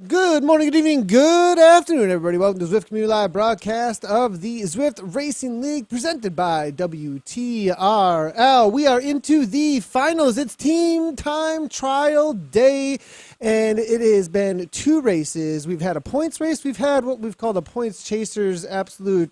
Good morning, good evening, good afternoon, everybody. Welcome to Zwift Community Live broadcast of the Zwift Racing League presented by WTRL. We are into the finals. It's team time trial day, and it has been two races. We've had a points race. We've had what we've called a points chasers absolute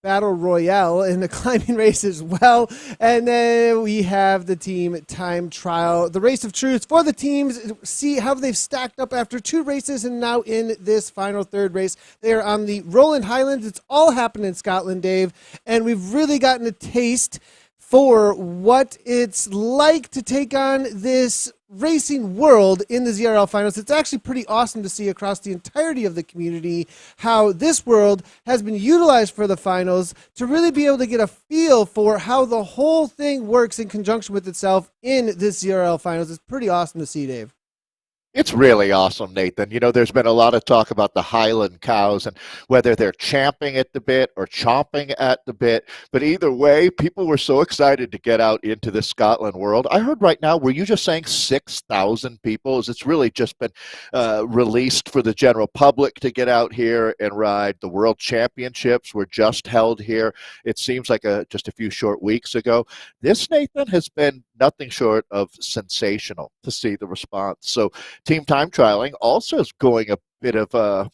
battle royale in the climbing race as well. And then we have the team time trial, the race of truth for the teams. See how they've stacked up after two races and now in this final third race. They are on the Rolling Highlands. It's all happened in Scotland, Dave. And we've really gotten a taste for what it's like to take on this racing world in the ZRL finals. It's actually pretty awesome to see across the entirety of the community how this world has been utilized for the finals to really be able to get a feel for how the whole thing works in conjunction with itself in this ZRL finals. It's pretty awesome to see, Dave. It's really awesome, Nathan. There's been a lot of talk about the Highland cows and whether they're champing at the bit or chomping at the bit. But either way, people were so excited to get out into the Scotland world. I heard right now, were you just saying 6,000 people? It's really just been released for the general public to get out here and ride. The World Championships were just held here. It seems like just a few short weeks ago. This, Nathan, has been nothing short of sensational to see the response. So team time trialing also is going a bit of a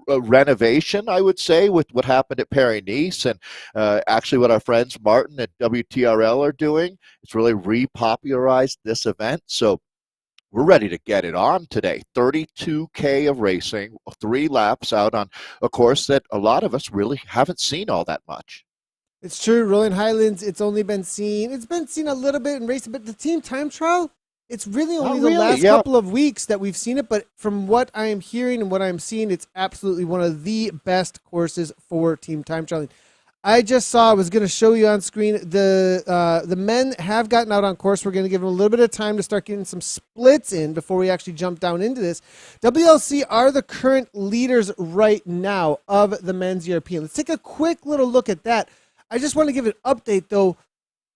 renovation, I would say, with what happened at Paris-Nice and actually what our friends Martin at WTRL are doing. It's really repopularized this event. So we're ready to get it on today. 32K of racing, 3 laps out on a course that a lot of us really haven't seen all that much. It's true. Rolling Highlands, it's been seen a little bit in racing, but the team time trial, it's really only the last couple of weeks that we've seen it. But from what I am hearing and what I'm seeing, it's absolutely one of the best courses for team time trialing. I just saw, I was going to show you on screen, the men have gotten out on course. We're going to give them a little bit of time to start getting some splits in before we actually jump down into this. WLC are the current leaders right now of the men's European. Let's take a quick little look at that. I just want to give an update, though.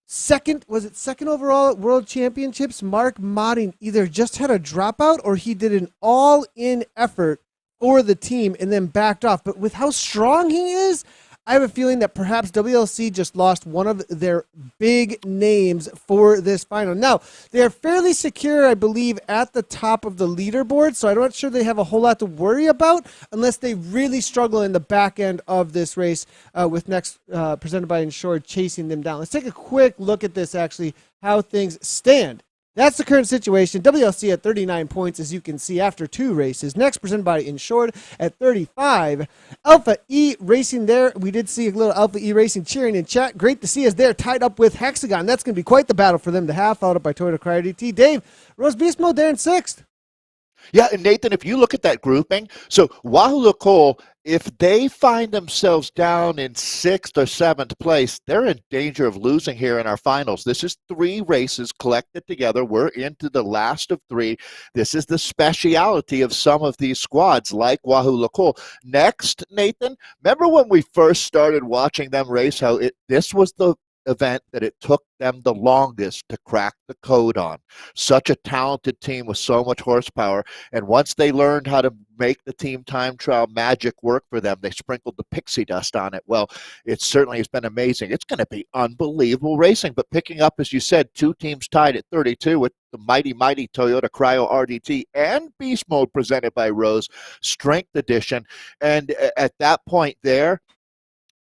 Second overall at World Championships, Mark Modding either just had a dropout or he did an all-in effort for the team and then backed off. But with how strong he is, I have a feeling that perhaps WLC just lost one of their big names for this final. Now, they are fairly secure, I believe, at the top of the leaderboard, so I'm not sure they have a whole lot to worry about unless they really struggle in the back end of this race with next presented by Insured chasing them down. Let's take a quick look at this, actually, how things stand. That's the current situation. WLC at 39 points, as you can see, after 2 races. Next, presented by Insured at 35. Alpha E Racing there. We did see a little Alpha E Racing cheering in chat. Great to see us there, tied up with Hexagon. That's going to be quite the battle for them to have, followed up by Toyota Cryer DT. Dave, Rose Beast Mode there in 6th. Yeah, and Nathan, if you look at that grouping, so Wahoo Cole, if they find themselves down in 6th or 7th place, they're in danger of losing here in our finals. This is 3 races collected together. We're into the last of 3. This is the speciality of some of these squads like Wahoo Cole. Next, Nathan, remember when we first started watching them race, how this was the event that it took them the longest to crack the code on. Such a talented team with so much horsepower, and once they learned how to make the team time trial magic work for them, they sprinkled the pixie dust on it. Well, it certainly has been amazing. It's going to be unbelievable racing, but picking up, as you said, 2 teams tied at 32 with the mighty Toyota Cryo RDT and Beast Mode presented by Rose Strength Edition. And at that point there,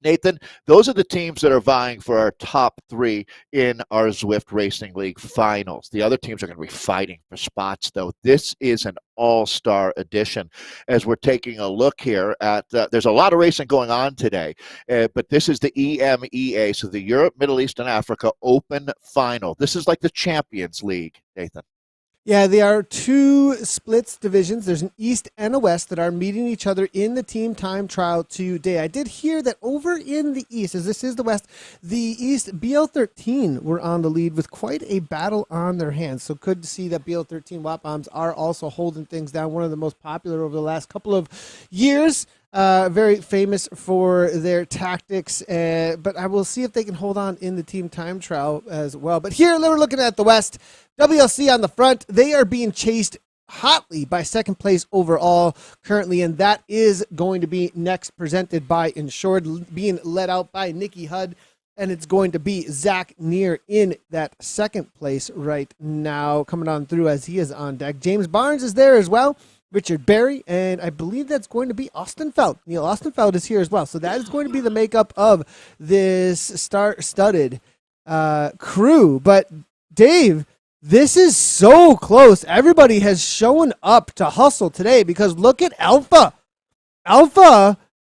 Nathan, those are the teams that are vying for our top 3 in our Zwift Racing League finals. The other teams are going to be fighting for spots, though. This is an all-star edition. As we're taking a look here at, there's a lot of racing going on today, but this is the EMEA, so the Europe, Middle East, and Africa Open Final. This is like the Champions League, Nathan. Yeah, there are 2 splits divisions. There's an East and a West that are meeting each other in the team time trial today. I did hear that over in the East, as this is the West, the East BL13 were on the lead with quite a battle on their hands. So good to see that BL13 Watt Bombs are also holding things down. One of the most popular over the last couple of years. Very famous for their tactics, but I will see if they can hold on in the team time trial as well. But here, we're looking at the West. WLC on the front. They are being chased hotly by second place overall currently, and that is going to be next presented by Insured, being led out by Nikki Hudd, and it's going to be Zach Neer in that second place right now, coming on through as he is on deck. James Barnes is there as well, Richard Berry, and I believe that's going to be Austin Feld. Neil Austin-Feld is here as well, so that is going to be the makeup of this star-studded crew. But Dave, this is so close. Everybody has shown up to hustle today, because look at Alpha.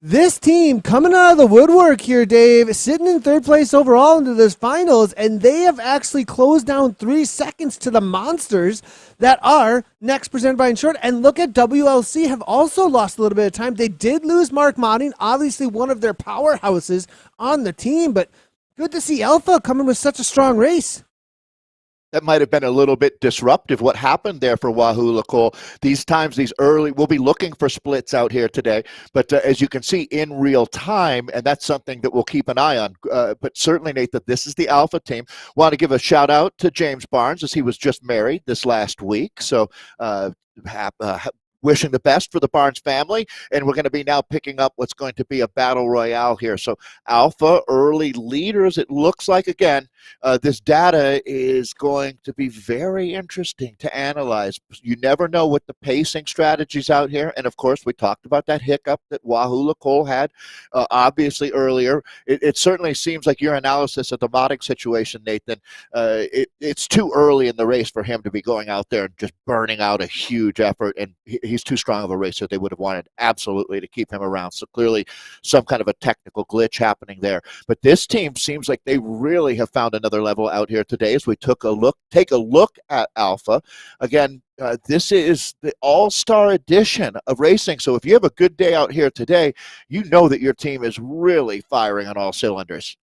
This team coming out of the woodwork here, Dave, sitting in third place overall into this finals, and they have actually closed down 3 seconds to the monsters that are next presented by Insured. And look at WLC have also lost a little bit of time. They did lose Mark Modding, obviously one of their powerhouses on the team, but good to see Alpha coming with such a strong race. That might have been a little bit disruptive, what happened there for Wahoo Lacole. These times, these early, we'll be looking for splits out here today. But as you can see in real time, and that's something that we'll keep an eye on. But certainly, Nathan, this is the Alpha team. Want to give a shout out to James Barnes, as he was just married this last week. So wishing the best for the Barnes family, and we're going to be now picking up what's going to be a battle royale here. So Alpha early leaders, it looks like. Again, this data is going to be very interesting to analyze. You never know with the pacing strategies out here, and of course we talked about that hiccup that Wahoo Lacole had obviously earlier. It certainly seems like your analysis of the modding situation, Nathan, it's too early in the race for him to be going out there and just burning out a huge effort, and he's too strong of a racer. They would have wanted absolutely to keep him around. So clearly some kind of a technical glitch happening there. But this team seems like they really have found another level out here today as we take a look at Alpha. Again, this is the all-star edition of racing. So if you have a good day out here today, you know that your team is really firing on all cylinders.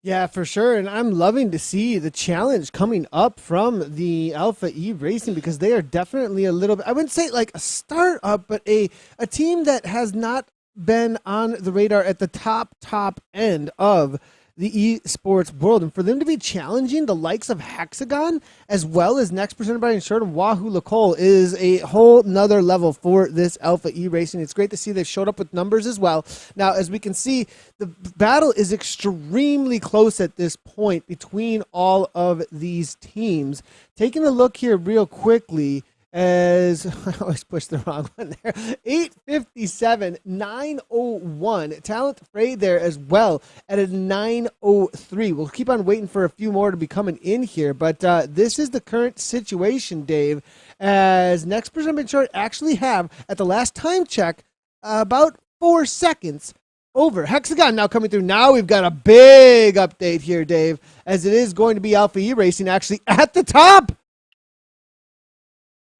Yeah, for sure. And I'm loving to see the challenge coming up from the Alpha E Racing, because they are definitely a little bit, I wouldn't say like a startup, but a team that has not been on the radar at the top end of the esports world. And for them to be challenging the likes of Hexagon as well as next presented by Insured and Wahoo Lacole is a whole nother level for this Alpha E Racing. It's great to see they've showed up with numbers as well. Now, as we can see, the battle is extremely close at this point between all of these teams. Taking a look here real quickly, as I always push the wrong one there. 8:57, 9:01. Talent Fray there as well at a 9:03. We'll keep on waiting for a few more to be coming in here, but this is the current situation, Dave, as next presented short actually have, at the last time check, about 4 seconds over Hexagon. Now coming through. Now we've got a big update here, Dave, as it is going to be Alpha E Racing actually at the top.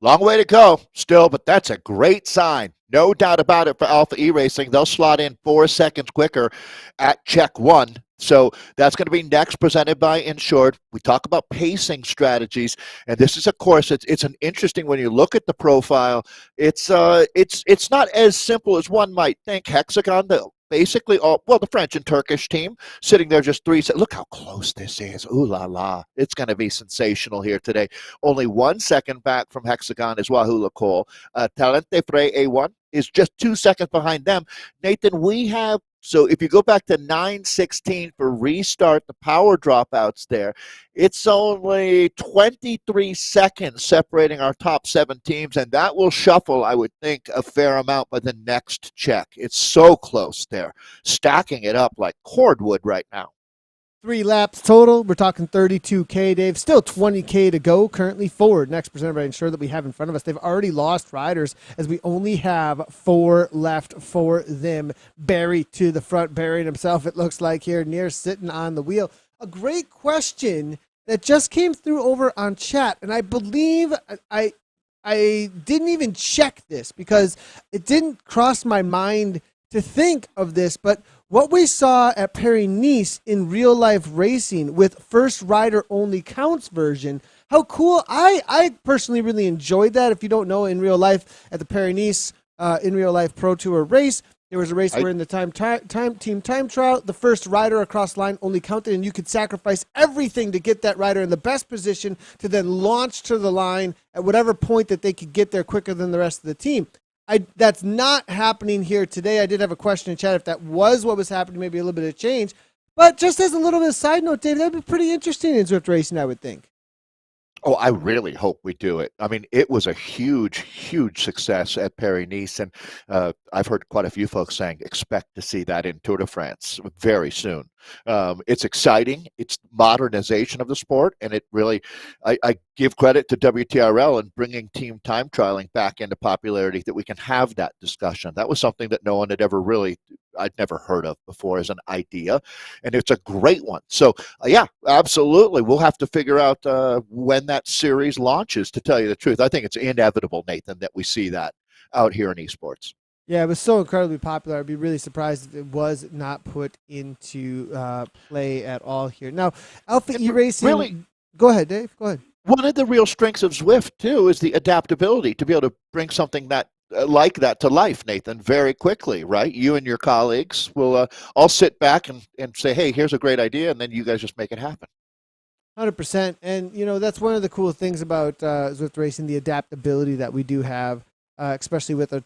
Long way to go still, but that's a great sign. No doubt about it for Alpha E Racing. They'll slot in 4 seconds quicker at check 1. So that's going to be next presented by Insured. We talk about pacing strategies, and this is, of course, it's an interesting, when you look at the profile, it's not as simple as one might think. Hexagon, basically the French and Turkish team sitting there just 3 seconds. Look how close this is. Ooh la la. It's going to be sensational here today. Only 1 second back from Hexagon is Wahoo Lacole. Talente Frey A1 is just 2 seconds behind them. Nathan, so if you go back to 9:16 for restart, the power dropouts there, it's only 23 seconds separating our top 7 teams, and that will shuffle, I would think, a fair amount by the next check. It's so close there, stacking it up like cordwood right now. 3 laps total. We're talking 32K, Dave. Still 20K to go currently forward. Next presented by Ensure that we have in front of us. They've already lost riders as we only have 4 left for them. Barry to the front, burying himself, it looks like here, near sitting on the wheel. A great question that just came through over on chat, and I believe I didn't even check this because it didn't cross my mind to think of this, but what we saw at Paris-Nice in real life racing with first rider only counts version, how cool. I personally really enjoyed that. If you don't know, in real life at the Paris-Nice in real life Pro Tour race, There was a race where in the team time trial, the first rider across the line only counted, and you could sacrifice everything to get that rider in the best position to then launch to the line at whatever point that they could get there quicker than the rest of the team. That's not happening here today. I did have a question in chat if that was what was happening, maybe a little bit of change. But just as a little bit of side note, Dave, that would be pretty interesting in Zwift racing, I would think. Oh, I really hope we do it. I mean, it was a huge, huge success at Paris-Nice, and I've heard quite a few folks saying expect to see that in Tour de France very soon. It's exciting. It's modernization of the sport, and it really, I give credit to WTRL in bringing team time trialing back into popularity, that we can have that discussion. That was something that no one had ever really, I'd never heard of before as an idea, and it's a great one. So, yeah, absolutely. We'll have to figure out when that series launches, to tell you the truth. I think it's inevitable, Nathan, that we see that out here in esports. Yeah, it was so incredibly popular. I'd be really surprised if it was not put into play at all here. Now, Alpha E-Racing... Really, go ahead, Dave. Go ahead. One of the real strengths of Zwift, too, is the adaptability to be able to bring something that like that to life, Nathan, very quickly, right? You and your colleagues will all sit back and say, hey, here's a great idea, and then you guys just make it happen. 100%. And, you know, that's one of the cool things about Zwift racing, the adaptability that we do have, especially with an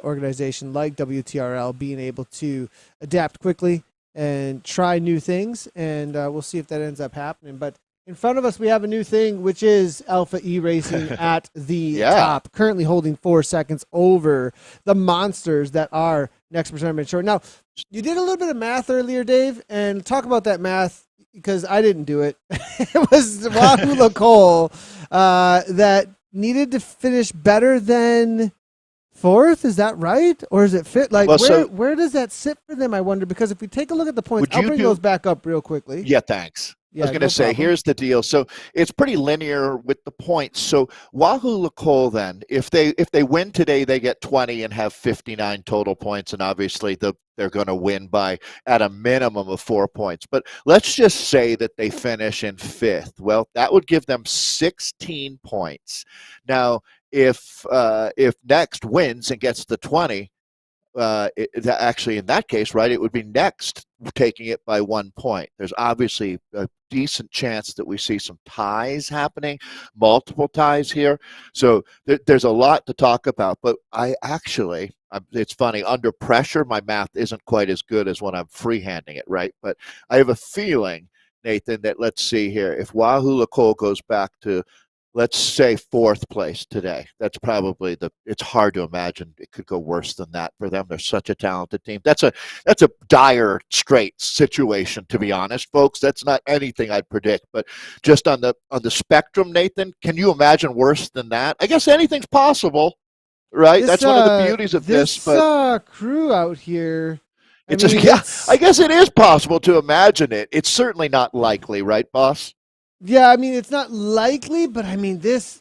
organization like WTRL being able to adapt quickly and try new things. And we'll see if that ends up happening. But in front of us, we have a new thing, which is Alpha E-Racing at the top, currently holding 4 seconds over the monsters that are Next Percent Short. Now, you did a little bit of math earlier, Dave, and talk about that math, because I didn't do it. It was Wahoo Lacole that needed to finish better than fourth. Is that right? Or is it fit? Like, well, where does that sit for them, I wonder? Because if we take a look at the points, I'll bring those back up real quickly. Yeah, thanks. Yeah, I was going to say, here's the deal. So it's pretty linear with the points. So Wahoo Lacole, then, if they win today, they get 20 and have 59 total points, and obviously they're going to win by at a minimum of 4 points. But let's just say that they finish in fifth. Well, that would give them 16 points. Now, if Next wins and gets the 20, actually in that case, right, it would be Next taking it by 1 point. There's obviously a decent chance that we see some ties happening, multiple ties here. So there's a lot to talk about, but it's funny, under pressure, my math isn't quite as good as when I'm freehanding it, right? But I have a feeling, Nathan, that let's see here, if Wahoo Lacole goes back to, let's say, fourth place today. That's probably it's hard to imagine it could go worse than that for them. They're such a talented team. That's a dire straits situation, to be honest, folks. That's not anything I'd predict, but just on the spectrum, Nathan, can you imagine worse than that? I guess anything's possible, right? That's one of the beauties of this. But crew out here, I guess it is possible to imagine it. It's certainly not likely, right, boss? Yeah, I mean, it's not likely, but I mean, this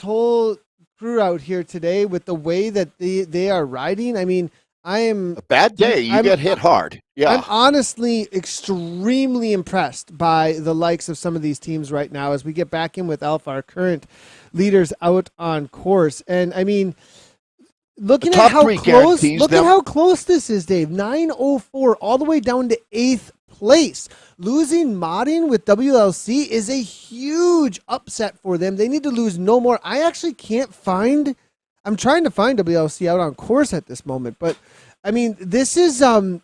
whole crew out here today with the way that they are riding, I mean, I am... A bad day, you get hit hard. Yeah. I'm honestly extremely impressed by the likes of some of these teams right now as we get back in with Alpha, our current leaders out on course. And I mean, looking at how close this is, Dave, 9:04 all the way down to 8th place. Losing modding with WLC is a huge upset for them. They need to lose no more. I actually can't find... I'm trying to find WLC out on course at this moment, but I mean, this is a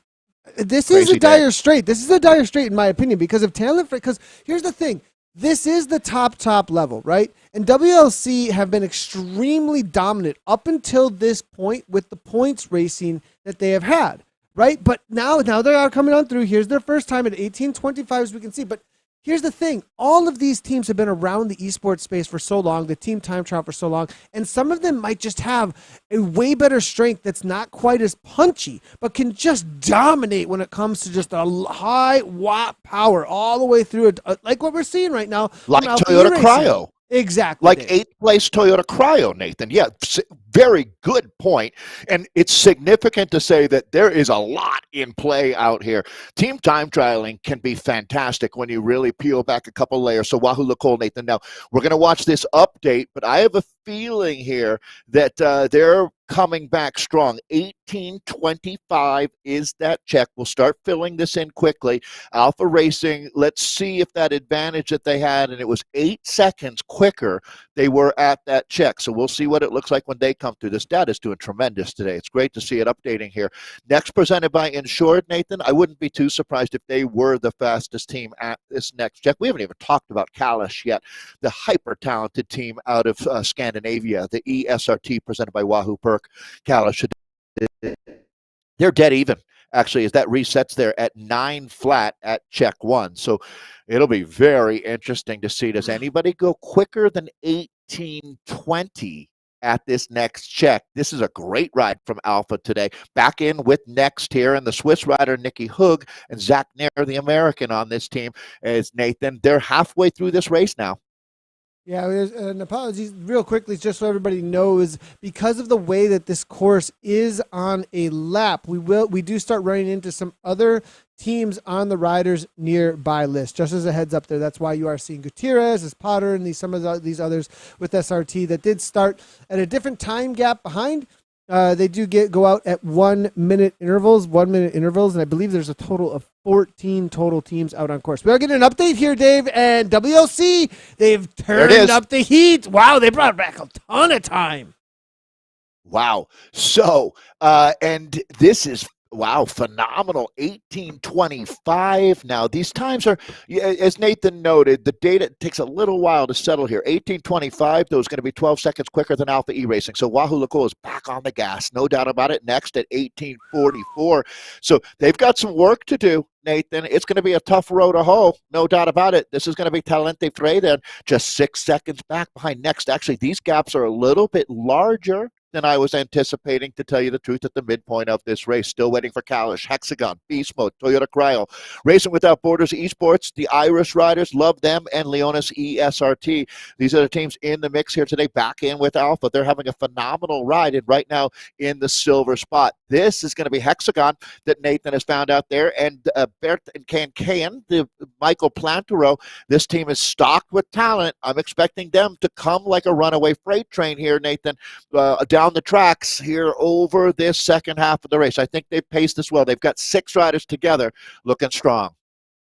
dire strait. This is a dire strait in my opinion because of talent. Because here's the thing. This is the top level, right? And WLC have been extremely dominant up until this point with the points racing that they have had. Right, but now they are coming on through. Here's their first time at 18:25, as we can see. But here's the thing: all of these teams have been around the esports space for so long, the team time trial for so long, and some of them might just have a way better strength that's not quite as punchy, but can just dominate when it comes to just a high watt power all the way through it, like what we're seeing right now, like Toyota Cryo. Exactly. Like 8th place Toyota Cryo, Nathan. Yeah, very good point, and it's significant to say that there is a lot in play out here. Team time trialing can be fantastic when you really peel back a couple layers. So Wahoo Lacole, Nathan, now we're going to watch this update, but I have a feeling here that they're coming back strong. 18:25 is that check. We'll start filling this in quickly. Alpha Racing, let's see if that advantage that they had, and it was 8 seconds quicker, they were at that check. So we'll see what it looks like when they come through. This data is doing tremendous today. It's great to see it updating here. Next, presented by Insured, Nathan. I wouldn't be too surprised if they were the fastest team at this next check. We haven't even talked about Kalish yet, the hyper-talented team out of Scandinavia, the ESRT presented by Wahoo Perk. Kalish, they're dead even, actually, as that resets there at 9 flat at check 1. So it'll be very interesting to see. Does anybody go quicker than 18:20 at this next check? This is a great ride from Alpha today. Back in with next here, and the Swiss rider Nicky Hug and Zach Nair, the American on this team, as Nathan. They're halfway through this race now. Yeah, and apologies real quickly, just so everybody knows, because of the way that this course is on a lap, we do start running into some other teams on the riders nearby list. Just as a heads up there, that's why you are seeing Gutierrez, as Potter, and some of these others with SRT that did start at a different time gap behind. They do go out at 1 minute intervals, and I believe there's a total of 14 total teams out on course. We are getting an update here, Dave, and WLC, they've turned up the heat. Wow, they brought back a ton of time. Wow. So, and this is phenomenal. 18:25. Now, these times are, as Nathan noted, the data takes a little while to settle here. 18:25, though, is going to be 12 seconds quicker than Alpha E Racing. So Wahoo Lacole is back on the gas, no doubt about it. Next at 18:44. So they've got some work to do, Nathan. It's going to be a tough road to hoe, no doubt about it. This is going to be Talente Frey then, just 6 seconds back behind next. Actually, these gaps are a little bit larger than I was anticipating, to tell you the truth, at the midpoint of this race. Still waiting for Kalish, Hexagon, Beast Mode, Toyota Cryo, Racing Without Borders Esports, the Irish Riders, love them, and Leonis ESRT. These are the teams in the mix here today, back in with Alpha. They're having a phenomenal ride, and right now in the silver spot. This is going to be Hexagon that Nathan has found out there, and Bert and Can, the Michael Plantero. This team is stocked with talent. I'm expecting them to come like a runaway freight train here, Nathan, down the tracks here over this second half of the race. I think they've paced this well. They've got 6 riders together looking strong.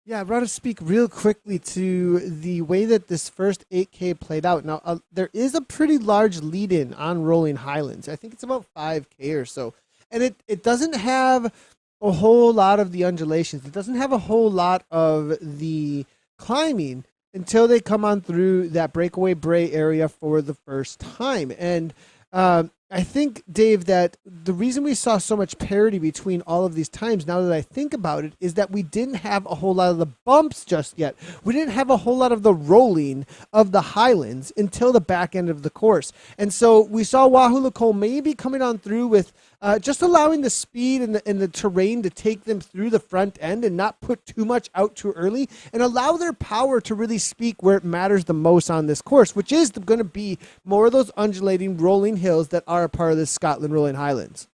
Yeah, I want to speak real quickly to the way that this first 8K played out. Now, there is a pretty large lead-in on Rolling Highlands. I think it's about 5K or so. And it doesn't have a whole lot of the undulations. It doesn't have a whole lot of the climbing until they come on through that breakaway Bray area for the first time. And I think, Dave, that the reason we saw so much parity between all of these times, now that I think about it, is that we didn't have a whole lot of the bumps just yet. We didn't have a whole lot of the rolling of the Highlands until the back end of the course. And so we saw Wahoo Lacole maybe coming on through with just allowing the speed and the terrain to take them through the front end and not put too much out too early, and allow their power to really speak where it matters the most on this course, which is going to be more of those undulating rolling hills that are a part of this Scotland Rolling Highlands.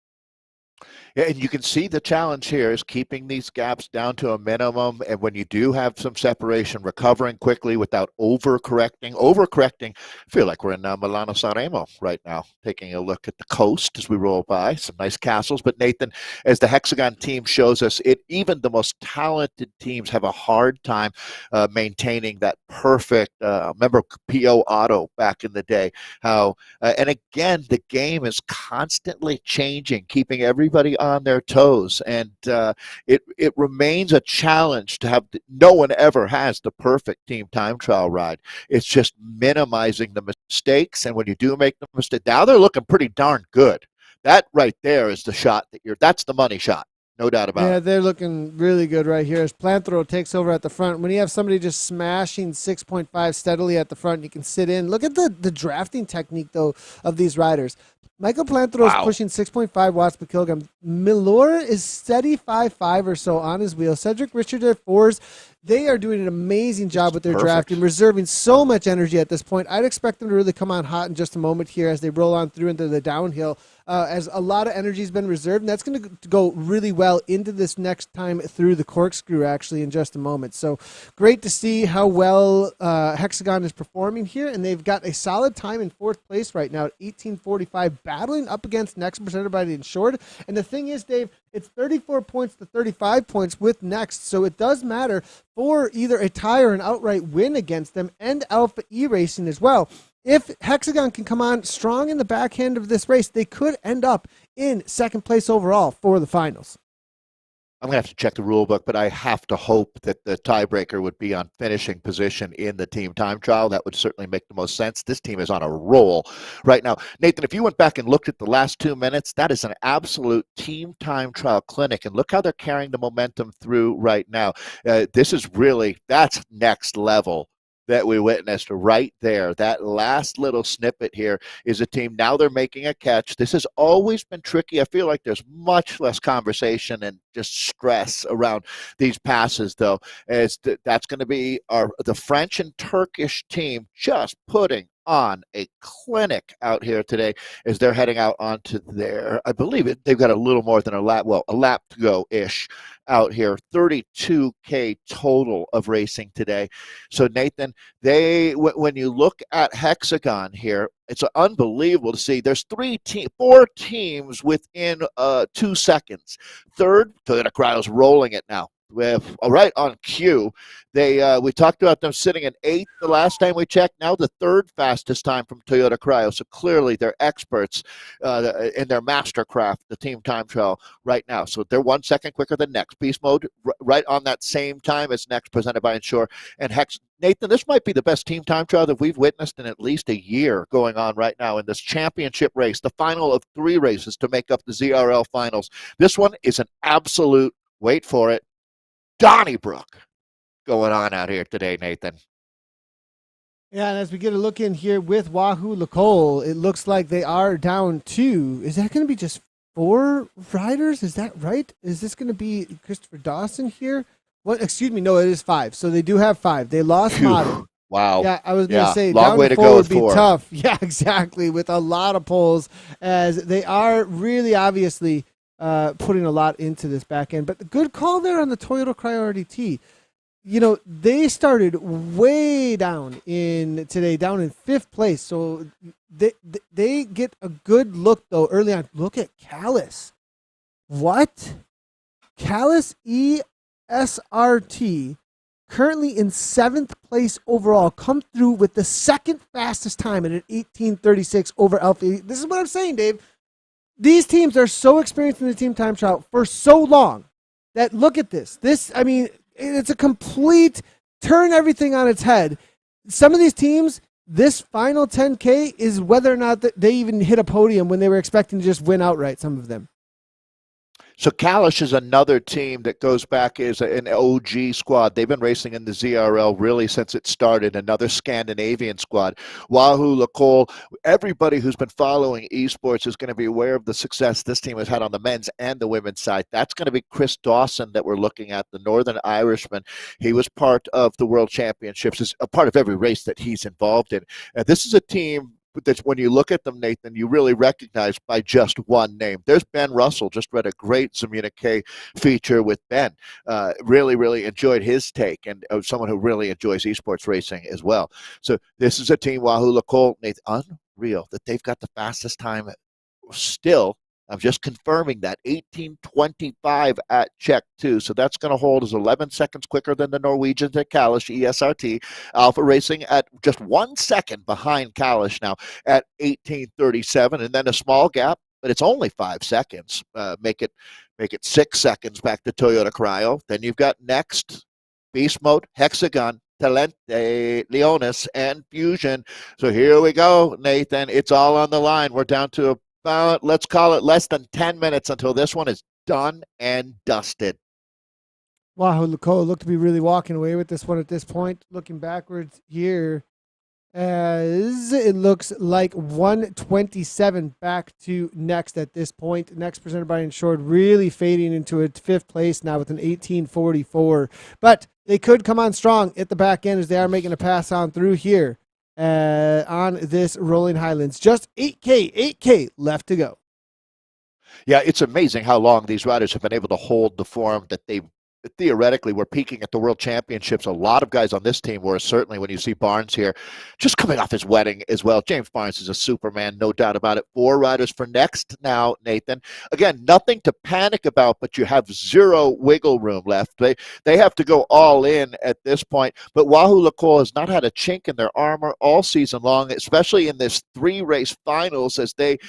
Yeah, and you can see the challenge here is keeping these gaps down to a minimum, and when you do have some separation, recovering quickly without overcorrecting. I feel like we're in Milano Sanremo right now, taking a look at the coast as we roll by, some nice castles. But Nathan, as the Hexagon team shows us, even the most talented teams have a hard time maintaining that perfect, remember P.O. Auto back in the day, how, and again, the game is constantly changing, keeping everybody on their toes, and it remains a challenge to have. No one ever has the perfect team time trial ride. It's just minimizing the mistakes, and when you do make the mistake, now they're looking pretty darn good. That right there is the shot that's the money shot. No doubt about it. Yeah, they're looking really good right here as Plantero takes over at the front. When you have somebody just smashing 6.5 steadily at the front, you can sit in. Look at the drafting technique, though, of these riders. Michael Plantero is pushing 6.5 watts per kilogram. Milor is steady 5.5 or so on his wheel. Cedric Richard at 4s. They are doing an amazing job with their perfect. drafting, reserving so much energy at this point. I'd expect them to really come on hot in just a moment here as they roll on through into the downhill, as a lot of energy has been reserved, and that's going to go really well into this next time through the corkscrew, actually, in just a moment. So great to see how well Hexagon is performing here, and they've got a solid time in fourth place right now at 18:45, battling up against Next, presented by the Insured. And the thing is, Dave, it's 34 points to 35 points with Next, so it does matter for either a tie or an outright win against them, and Alpha E Racing as well. If Hexagon can come on strong in the back end of this race, they could end up in second place overall for the finals. I'm going to have to check the rule book, but I have to hope that the tiebreaker would be on finishing position in the team time trial. That would certainly make the most sense. This team is on a roll right now. Nathan, if you went back and looked at the last 2 minutes, that is an absolute team time trial clinic. And look how they're carrying the momentum through right now. This is really, that's next level that we witnessed right there. That last little snippet here is a team. Now they're making a catch. This has always been tricky. I feel like there's much less conversation and just stress around these passes, though. As that's going to be the French and Turkish team just putting on a clinic out here today as they're heading out onto their, I believe they've got a little more than a lap to go-ish out here. 32K total of racing today. So Nathan, when you look at Hexagon here, it's unbelievable to see. There's four teams within 2 seconds. Third, Toyota Cryo's rolling it now. Right on cue. We talked about them sitting in 8th the last time we checked. Now the third fastest time from Toyota Cryo. So clearly they're experts in their mastercraft, the team time trial right now. So they're 1 second quicker than Next. Beast Mode right on that same time as Next, presented by Insure. And Nathan, this might be the best team time trial that we've witnessed in at least a year going on right now in this championship race, the final of 3 races to make up the ZRL finals. This one is an absolute, wait for it, Donnybrook going on out here today, Nathan. Yeah, and as we get a look in here with Wahoo Lacole, it looks like they are down 2. Is that going to be just 4 riders? Is that right? Is this going to be Christopher Dawson here? What? Excuse me. No, it is 5. So they do have 5. They lost Modern. Wow. Yeah, I was going to say long down to 4 go would be 4. tough. Yeah, exactly. With a lot of poles, as they are really obviously putting a lot into this back end. But the good call there on the Toyota Cryo RDT. You know, they started way down today, down in 5th place. So they get a good look, though, early on. Look at Callis. What? Callis ESRT, currently in 7th place overall, come through with the second fastest time at an 18:36 over Alpha. This is what I'm saying, Dave. These teams are so experienced in the team time trial for so long that look at this. I mean, it's a complete turn everything on its head. Some of these teams, this final 10K is whether or not they even hit a podium when they were expecting to just win outright, some of them. So Kalish is another team that goes back as an OG squad. They've been racing in the ZRL really since it started, another Scandinavian squad. Wahoo Lacole, everybody who's been following esports is going to be aware of the success this team has had on the men's and the women's side. That's going to be Chris Dawson that we're looking at, the Northern Irishman. He was part of the World Championships, is a part of every race that he's involved in. And this is a team that when you look at them, Nathan, you really recognize by just one name. There's Ben Russell. Just read a great Communique feature with Ben. Really, really enjoyed his take, and someone who really enjoys esports racing as well. So this is a team, Wahoo Lacole, Nathan, unreal that they've got the fastest time still. I'm just confirming that 18:25 at check 2. So that's going to hold as 11 seconds quicker than the Norwegians at Kalish ESRT. Alpha Racing at just 1 second behind Kalish now at 18:37, and then a small gap, but it's only 5 seconds. Make it 6 seconds back to Toyota Cryo. Then you've got Next, Beast Mode, Hexagon, Talente, Leonis, and Fusion. So here we go, Nathan. It's all on the line. We're down to about, let's call it less than 10 minutes until this one is done and dusted. Wahoo Lacole looked to be really walking away with this one at this point. Looking backwards here, as it looks like 127 back to next at this point. Next presented by Insured, really fading into a fifth place now with an 1844. But they could come on strong at the back end as they are making a pass on through here on this Rolling Highlands. Just 8K left to go. Yeah, it's amazing how long these riders have been able to hold the form that they theoretically were peaking at the World Championships. A lot of guys on this team were, certainly when you see Barnes here, just coming off his wedding as well. James Barnes is a Superman, no doubt about it. 4 riders for next now, Nathan. Again, nothing to panic about, but you have zero wiggle room left. They have to go all in at this point. But Wahoo LaColle has not had a chink in their armor all season long, especially in this 3-race finals as they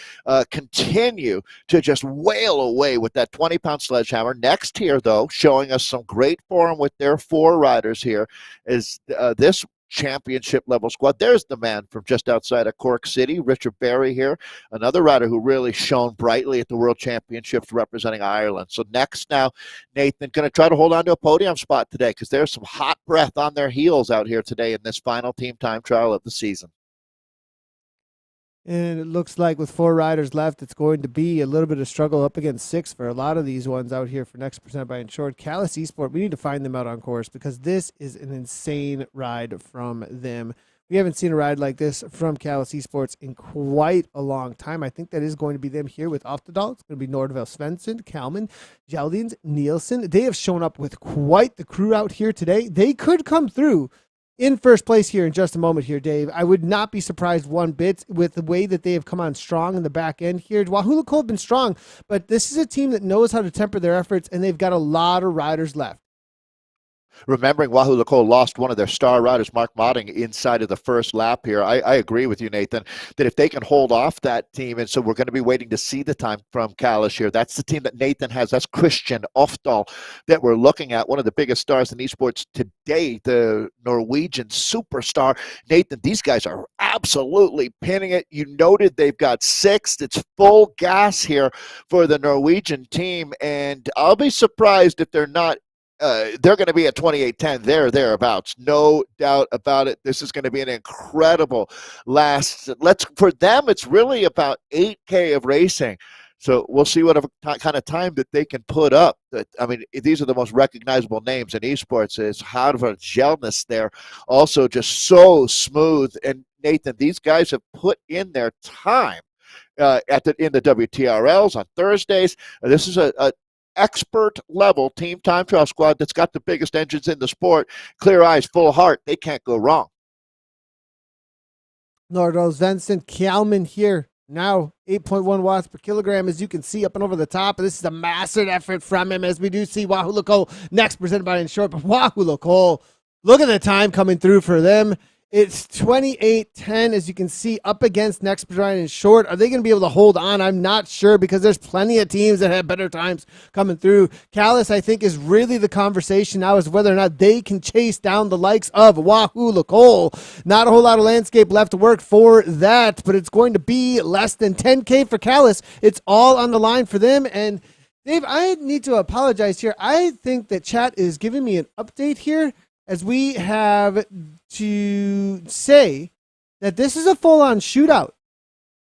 continue to just wail away with that 20-pound sledgehammer. Next here, though, showing us some great form with their 4 riders here is this championship level squad. There's the man from just outside of Cork City, Richard Berry here, another rider who really shone brightly at the World Championships representing Ireland. So next now, Nathan, going to try to hold on to a podium spot today because there's some hot breath on their heels out here today in this final team time trial of the season. And it looks like with 4 riders left, it's going to be a little bit of struggle up against 6 for a lot of these ones out here for next presented by Insured. Callus Esport, we need to find them out on course because this is an insane ride from them. We haven't seen a ride like this from Callus Esports in quite a long time. I think that is going to be them here with Oftedal. It's going to be Nordvell Svensson, Kalman, Jaldins, Nielsen. They have shown up with quite the crew out here today. They could come through in first place here in just a moment here, Dave. I would not be surprised one bit with the way that they have come on strong in the back end here. Wahoo LaColle have been strong, but this is a team that knows how to temper their efforts, and they've got a lot of riders left. Remembering Wahoo LaColle lost one of their star riders, Mark Modding, inside of the first lap here. I agree with you, Nathan, that if they can hold off that team, and so we're going to be waiting to see the time from Callus here. That's the team that Nathan has. That's Christian Oftedal that we're looking at, one of the biggest stars in esports today, the Norwegian superstar. Nathan, these guys are absolutely pinning it. You noted they've got 6th. It's full gas here for the Norwegian team, and I'll be surprised if they're not. They're going to be at 28:10 thereabouts, no doubt about it. This is going to be an incredible last. For them, it's really about 8K of racing. So we'll see what kind of time that they can put up. I mean, these are the most recognizable names in esports. It's Harvard Gelness there, also just so smooth. And Nathan, these guys have put in their time in the WTRLs on Thursdays. This is a expert level team time trial squad that's got the biggest engines in the sport. Clear eyes, full heart. They can't go wrong. Nordvell Svensson, Kalman here. Now 8.1 watts per kilogram, as you can see up and over the top. This is a massive effort from him, as we do see Wahoo LaColle next presented by Insured. But Wahoo LaColle, look at the time coming through for them. It's 28:10, as you can see, up against next presented Insured. Are they going to be able to hold on? I'm not sure, because there's plenty of teams that have better times coming through. Callus, I think, is really the conversation now as whether or not they can chase down the likes of Wahoo LaColle. Not a whole lot of landscape left to work for that, but it's going to be less than 10K for Callus. It's all on the line for them. And Dave, I need to apologize here. I think that chat is giving me an update here, as we have to say that this is a full-on shootout,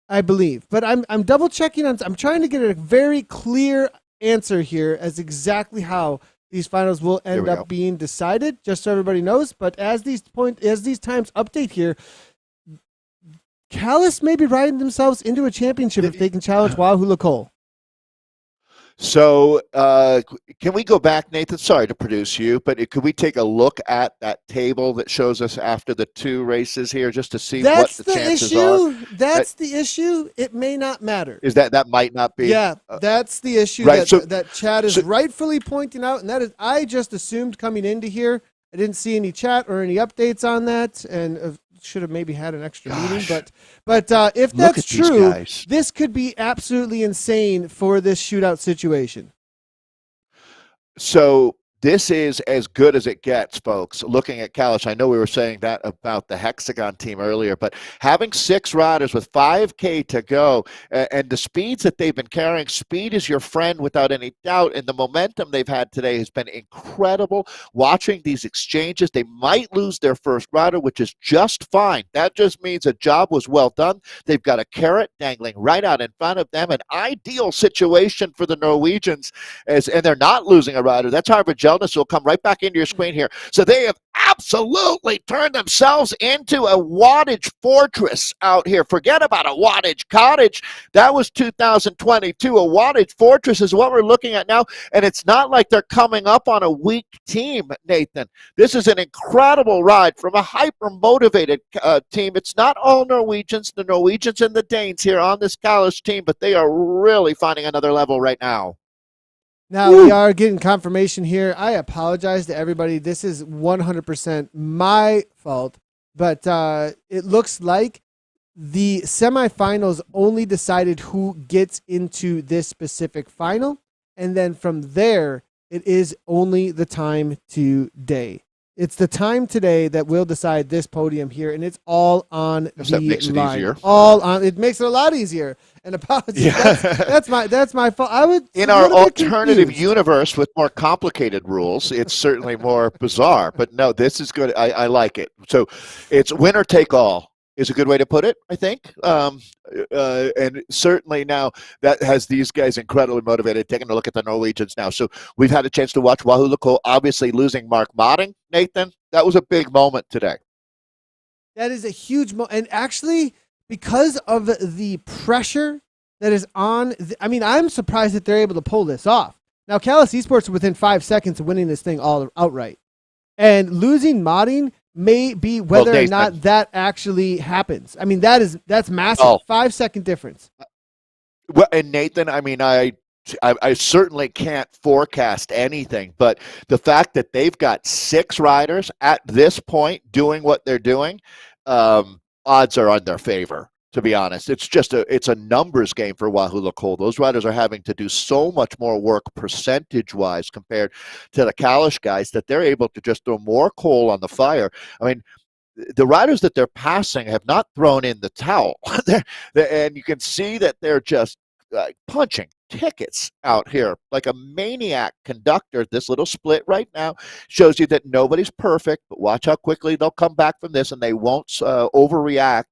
I believe. But I'm double checking on. I'm trying to get a very clear answer here as exactly how these finals will end up being decided, just so everybody knows. But as these times update here, Callus may be riding themselves into a championship if they can challenge Wahoo LaColle. So can we go back, Nathan? Sorry to produce you, but could we take a look at that table that shows us after the 2 races here, just to see what the chances are? That's the issue. It may not matter. Is that might not be? Yeah, that's the issue, right, that Chad is rightfully pointing out, and that is, I just assumed coming into here, I didn't see any chat or any updates on that, and should have maybe had an extra meeting. But if that's true, this could be absolutely insane for this shootout situation. So this is as good as it gets, folks. Looking at Kalisz, I know we were saying that about the Hexagon team earlier, but having 6 riders with 5K to go, and the speeds that they've been carrying, speed is your friend without any doubt, and the momentum they've had today has been incredible. Watching these exchanges, they might lose their first rider, which is just fine. That just means a job was well done. They've got a carrot dangling right out in front of them, an ideal situation for the Norwegians, and they're not losing a rider. That's Harvard Jonas will come right back into your screen here. So they have absolutely turned themselves into a wattage fortress out here. Forget about a wattage cottage. That was 2022. A wattage fortress is what we're looking at now. And it's not like they're coming up on a weak team, Nathan. This is an incredible ride from a hyper-motivated team. It's not all Norwegians, the Norwegians and the Danes here on this Kalisz team, but they are really finding another level right now. Now, we are getting confirmation here. I apologize to everybody. This is 100% my fault. But it looks like the semifinals only decided who gets into this specific final. And then from there, it is only the time today. It's the time today that will decide this podium here, and it's all on the that makes it line. easier. All on. It makes it a lot easier. And apologies. Yeah. That's my fault. I would in our alternative universe with more complicated rules, it's certainly more bizarre. But no, this is good. I like it. So it's winner take all is a good way to put it, I think. And certainly now that has these guys incredibly motivated. Taking a look at the Norwegians now. So we've had a chance to watch Wahoo Lacole obviously losing Mark Modding. Nathan, that was a big moment today. That is a huge moment. And actually, because of the pressure that is on, I'm surprised that they're able to pull this off. Now, Kalisz Esports are within 5 seconds of winning this thing all outright. And losing Modding may be whether or not that actually happens. I mean, that's massive. 5 second difference. Well, and Nathan, I certainly can't forecast anything, but the fact that they've got 6 riders at this point doing what they're doing, odds are on their favor. To be honest, it's a numbers game for Wahoo Lacole. Those riders are having to do so much more work percentage-wise compared to the Kalisz guys that they're able to just throw more coal on the fire. I mean, the riders that they're passing have not thrown in the towel. And you can see that they're just punching tickets out here like a maniac conductor. This little split right now shows you that nobody's perfect, but watch how quickly they'll come back from this and they won't overreact.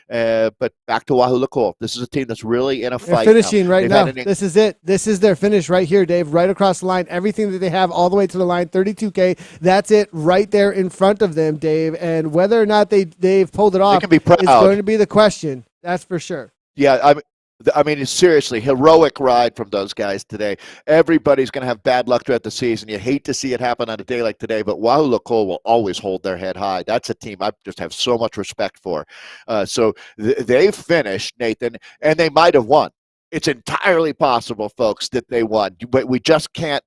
But back to Wahoo Lacole. This is a team that's really in a fight. They're finishing right now. This is it. This is their finish right here, Dave. Right across the line. Everything that they have all the way to the line. 32K. That's it right there in front of them, Dave. And whether or not they've pulled it off can be proud. Is going to be the question. That's for sure. Yeah, it's seriously heroic ride from those guys today. Everybody's going to have bad luck throughout the season. You hate to see it happen on a day like today, but Wahoo Lacole will always hold their head high. That's a team I just have so much respect for. So they've finished, Nathan, and they might have won. It's entirely possible, folks, that they won, but we just can't.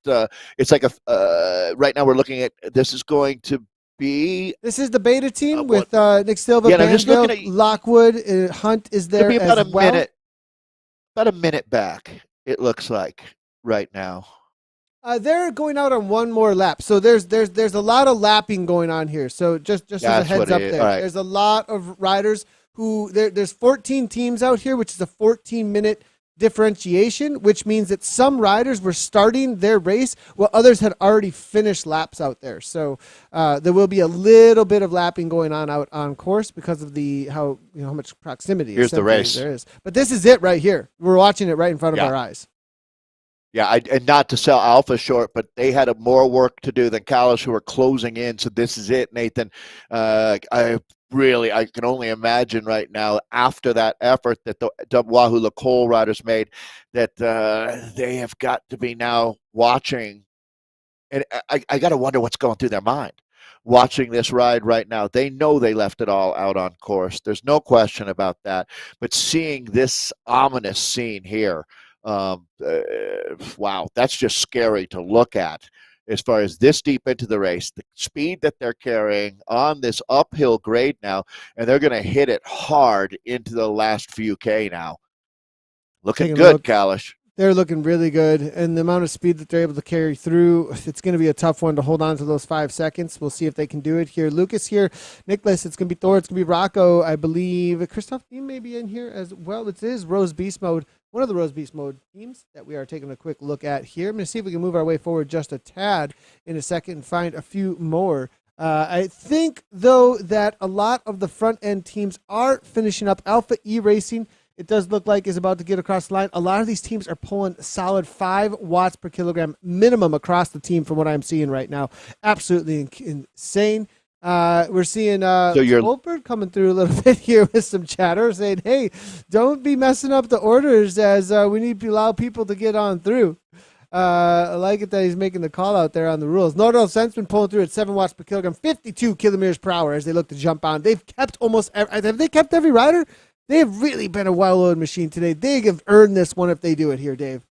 It's like right now we're looking at this is going to be. This is the beta team with Nick Silva, Banfield, Lockwood, Hunt is there as well. About a minute back, it looks like right now. They're going out on one more lap, so there's a lot of lapping going on here. So just as a heads up there, right. There's a lot of riders who there's 14 teams out here, which is a 14-minute differentiation, which means that some riders were starting their race while others had already finished laps out there. So there will be a little bit of lapping going on out on course because of how much proximity. Here's the race there is, but this is it right here. We're watching it right in front of our eyes. Yeah, and not to sell Alpha short, but they had more work to do than Kalisz, who are closing in. So this is it, Nathan. I can only imagine right now after that effort that the Wahoo Lacole riders made that they have got to be now watching. And I got to wonder what's going through their mind watching this ride right now. They know they left it all out on course. There's no question about that. But seeing this ominous scene here, wow, that's just scary to look at as far as this deep into the race, the speed that they're carrying on this uphill grade now, and they're going to hit it hard into the last few K now. Looking good, Kalisz. They're looking really good, and the amount of speed that they're able to carry through, it's going to be a tough one to hold on to those 5 seconds. We'll see if they can do it here. Lucas here, Nicholas, it's going to be Thor, it's going to be Rocco, I believe. Christoph, you may be in here as well. It is Rose Beast Mode, one of the Rose Beast Mode teams that we are taking a quick look at here. I'm going to see if we can move our way forward just a tad in a second and find a few more. I think, though, that a lot of the front-end teams are finishing up. Alpha E Racing, it does look like, is about to get across the line. A lot of these teams are pulling solid 5 watts per kilogram minimum across the team from what I'm seeing right now. Absolutely insane. We're seeing Goldberg coming through a little bit here with some chatter saying, hey, don't be messing up the orders as we need to allow people to get on through. I like it that he's making the call out there on the rules. No sense been pulling through at 7 watts per kilogram, 52 kilometers per hour as they look to jump on. They've kept have they kept every rider? They have really been a well-oiled machine today. They have earned this one if they do it here, Dave.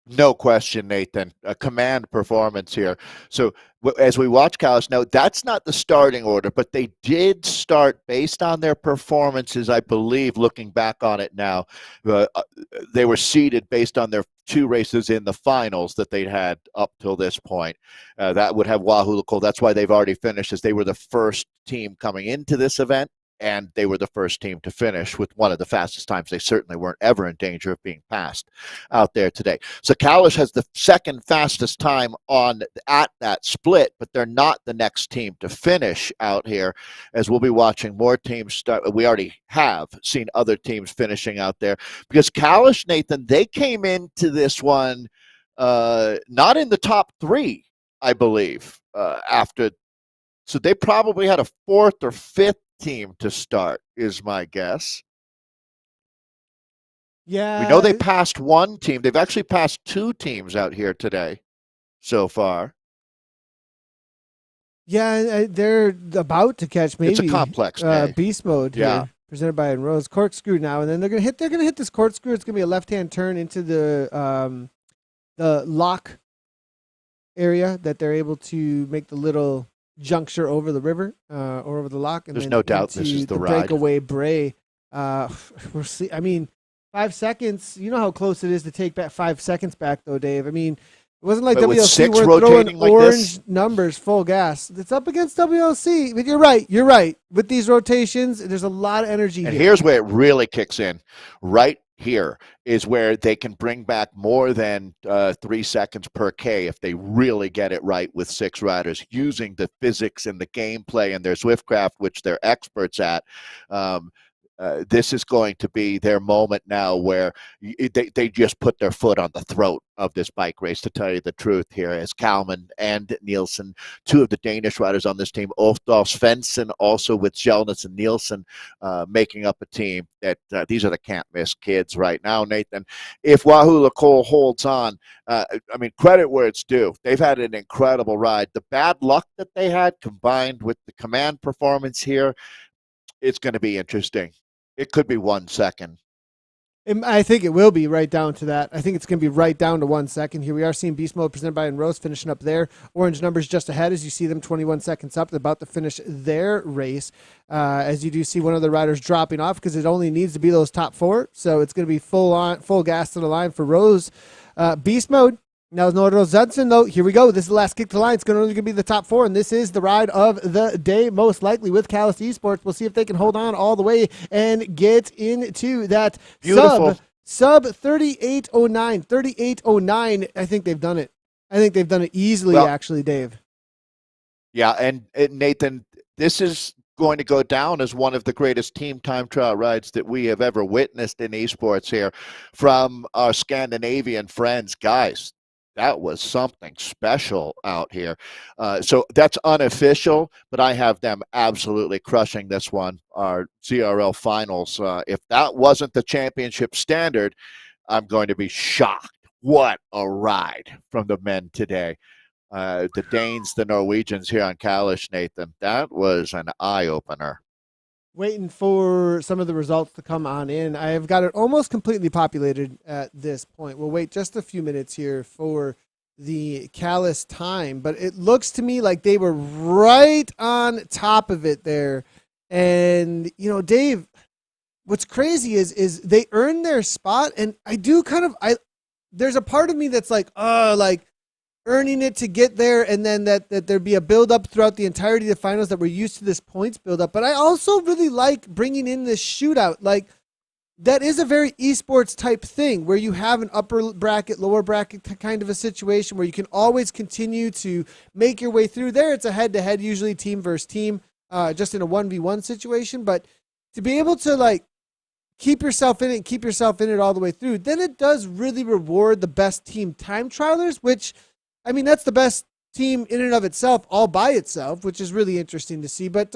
No question, Nathan. A command performance here. So as we watch Callis, now that's not the starting order, but they did start based on their performances, I believe, looking back on it now. They were seeded based on their 2 races in the finals that they'd had up till this point. That would have Wahoo Lakol. That's why they've already finished, as they were the first team coming into this event. And they were the first team to finish with one of the fastest times. They certainly weren't ever in danger of being passed out there today. So Kalish has the second fastest time at that split, but they're not the next team to finish out here, as we'll be watching more teams start. We already have seen other teams finishing out there because Kalish, Nathan, they came into this one not in the top 3, I believe, after. So they probably had a 4th or 5th team to start, is my guess. Yeah. We know they passed one team. They've actually passed 2 teams out here today so far. Yeah, they're about to catch maybe. It's a complex beast mode here, presented by Rose. Corkscrew now, and then they're gonna hit this corkscrew. It's gonna be a left-hand turn into the lock area that they're able to make the little juncture over the river or over the lock, and there's then no doubt this is the ride. Breakaway Bray. We'll see. I mean, 5 seconds. You know how close it is to take back 5 seconds back, though, Dave. I mean, it wasn't like WLC were throwing like orange numbers full gas. It's up against WLC, but you're right. You're right. With these rotations, there's a lot of energy. And here's where it really kicks in. Right here is where they can bring back more than 3 seconds per K if they really get it right with 6 riders using the physics and the gameplay and their Zwiftcraft, which they're experts at. This is going to be their moment now where they just put their foot on the throat of this bike race, to tell you the truth here, as Kalman and Nielsen, 2 of the Danish riders on this team, Olfdal Svensson, also with Jelnitz and Nielsen, making up a team that these are the can't-miss kids right now, Nathan. If Wahoo Lakol holds on, I mean, credit where it's due. They've had an incredible ride. The bad luck that they had combined with the command performance here, it's going to be interesting. It could be 1 second. I think it will be right down to that. I think it's going to be right down to 1 second. Here we are seeing Beast Mode presented by Enrose finishing up there. Orange numbers just ahead as you see them 21 seconds up. They're about to finish their race. As you do see one of the riders dropping off because it only needs to be those top 4. So it's going to be full gas to the line for Rose. Beast Mode. Now, Nordros Judson, though, here we go. This is the last kick to the line. It's going to be the top 4, and this is the ride of the day, most likely, with Callis Esports. We'll see if they can hold on all the way and get into that sub 3809. 3809, I think they've done it. I think they've done it easily, actually, Dave. Yeah, and Nathan, this is going to go down as one of the greatest team time trial rides that we have ever witnessed in esports here from our Scandinavian friends. Guys, that was something special out here. So that's unofficial, but I have them absolutely crushing this one, our ZRL finals. If that wasn't the championship standard, I'm going to be shocked. What a ride from the men today. The Danes, the Norwegians here on Kalish, Nathan. That was an eye-opener. Waiting for some of the results to come on in. I have got it almost completely populated at this point. We'll wait just a few minutes here for the Callis time, but it looks to me like they were right on top of it there. And, you know, Dave, what's crazy is they earned their spot, and I there's a part of me that's like, like earning it to get there, and then that there'd be a build up throughout the entirety of the finals that we're used to this points build up. But I also really like bringing in this shootout. Like, that is a very esports type thing where you have an upper bracket, lower bracket kind of a situation where you can always continue to make your way through. There, it's a head to head, usually team versus team, just in a 1v1 situation. But to be able to like keep yourself in it and keep yourself in it all the way through, then it does really reward the best team time trialers, which, I mean, that's the best team in and of itself, all by itself, which is really interesting to see. But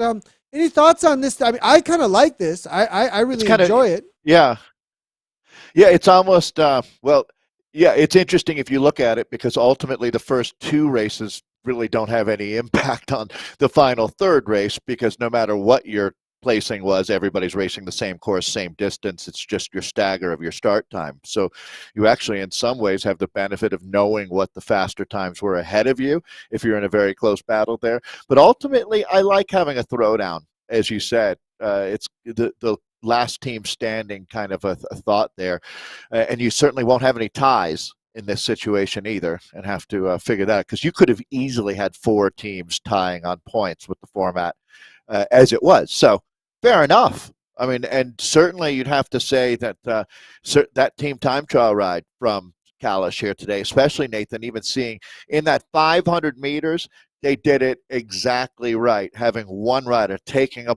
any thoughts on this? I mean, I kind of like this. I really enjoy it. Yeah. Yeah, it's almost, it's interesting if you look at it, because ultimately the first two races really don't have any impact on the final third race, because no matter what your placing was, everybody's racing the same course, same distance. It's just your stagger of your start time. So you actually, in some ways, have the benefit of knowing what the faster times were ahead of you if you're in a very close battle there. But ultimately, I like having a throwdown, as you said. It's the last team standing kind of a thought there. And you certainly won't have any ties in this situation either, and have to figure that out, because you could have easily had 4 teams tying on points with the format as it was. So fair enough. I mean, and certainly you'd have to say that that team time trial ride from Kalish here today, especially Nathan, even seeing in that 500 meters, they did it exactly right, having one rider taking a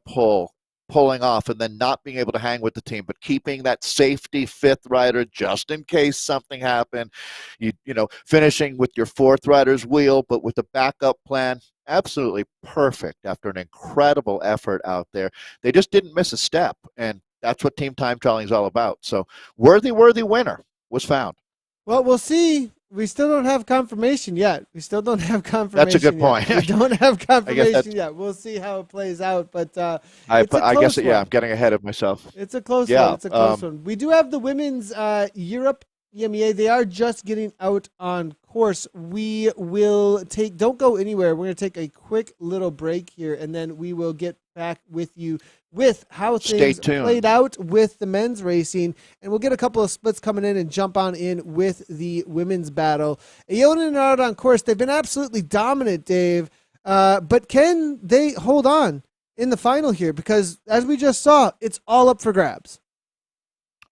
pulling off, and then not being able to hang with the team, but keeping that safety 5th rider just in case something happened. You know, finishing with your 4th rider's wheel, but with a backup plan. Absolutely perfect after an incredible effort out there. They just didn't miss a step, and that's what team time trialing is all about. So worthy winner was found. Well, we'll see. We still don't have confirmation yet. That's a good point. We don't have confirmation yet. We'll see how it plays out. But I guess, I'm getting ahead of myself. It's a close one. It's a close one. We do have the women's Europe EMEA. They are just getting out on course. We will don't go anywhere. We're going to take a quick little break here, and then we will get back with you with how things played out with the men's racing, and we'll get a couple of splits coming in and jump on in with the women's battle. Ionen are out on course. They've been absolutely dominant, Dave, but can they hold on in the final here? Because as we just saw, it's all up for grabs.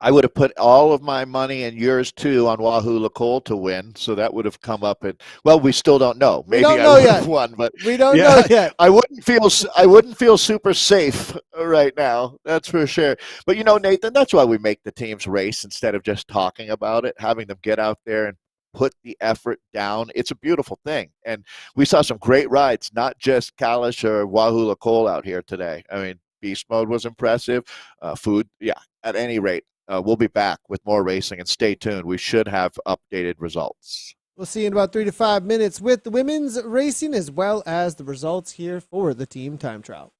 I would have put all of my money and yours too on Wahoo Lacole to win, so that would have come up at. Well, we still don't know. Maybe I would have won, but we don't know yet. I wouldn't feel super safe right now. That's for sure. But Nathan, that's why we make the teams race instead of just talking about it, having them get out there and put the effort down. It's a beautiful thing, and we saw some great rides, not just Kalish or Wahoo Lacole out here today. I mean, beast mode was impressive. Food, at any rate. We'll be back with more racing, and stay tuned. We should have updated results. We'll see you in about 3 to 5 minutes with the women's racing, as well as the results here for the team time trial.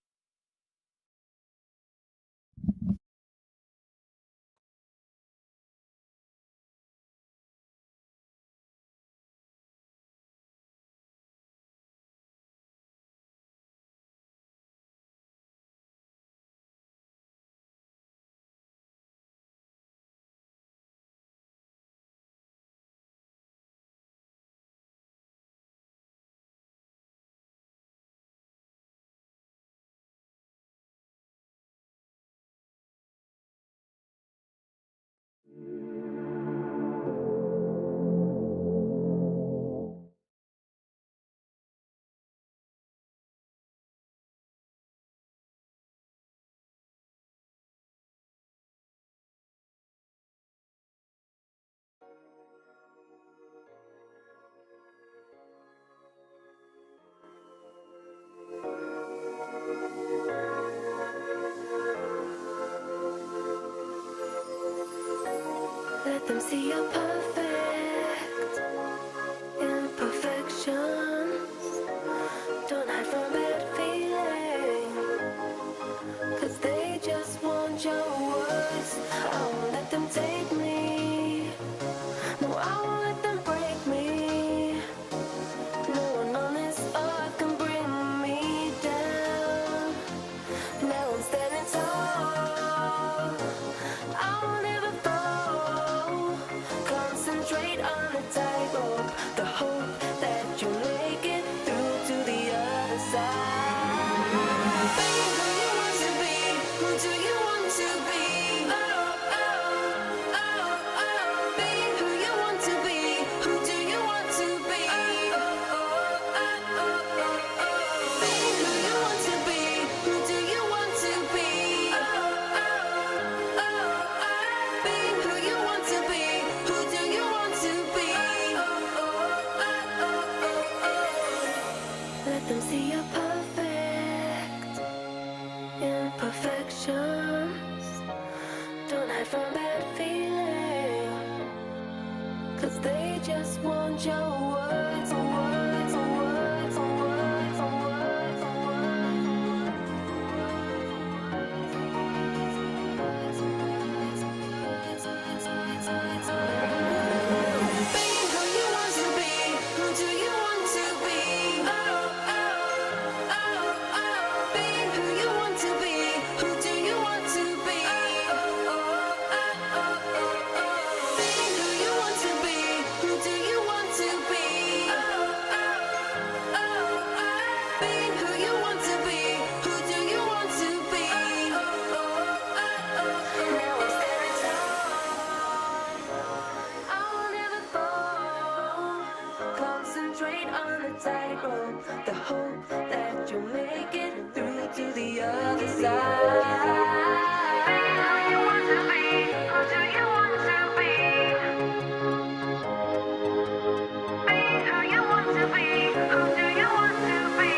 Let them see your perfect imperfections. Don't hide from bad feeling, 'cause they just want your words. I won't let them take me. No, I won't let them break me. No one on this earth can bring me down. Now I'm standing tall. I won't ever fall. Constant imperfections. Don't hide from bad feeling, 'cause they just want your words, words, words, words, words, being who you want to be, who do you want to be? Being who you want to be, who do you want to be? Being who you want to be, who do you want to be? Being who you want to be, who do you want to be? Now I'm standing tall, I'll never fall. Concentrate on the tightrope, the hope that you'll make it through to the other side. Being who you want to be, who do you want to be? Being who you want to be, who do you want to be?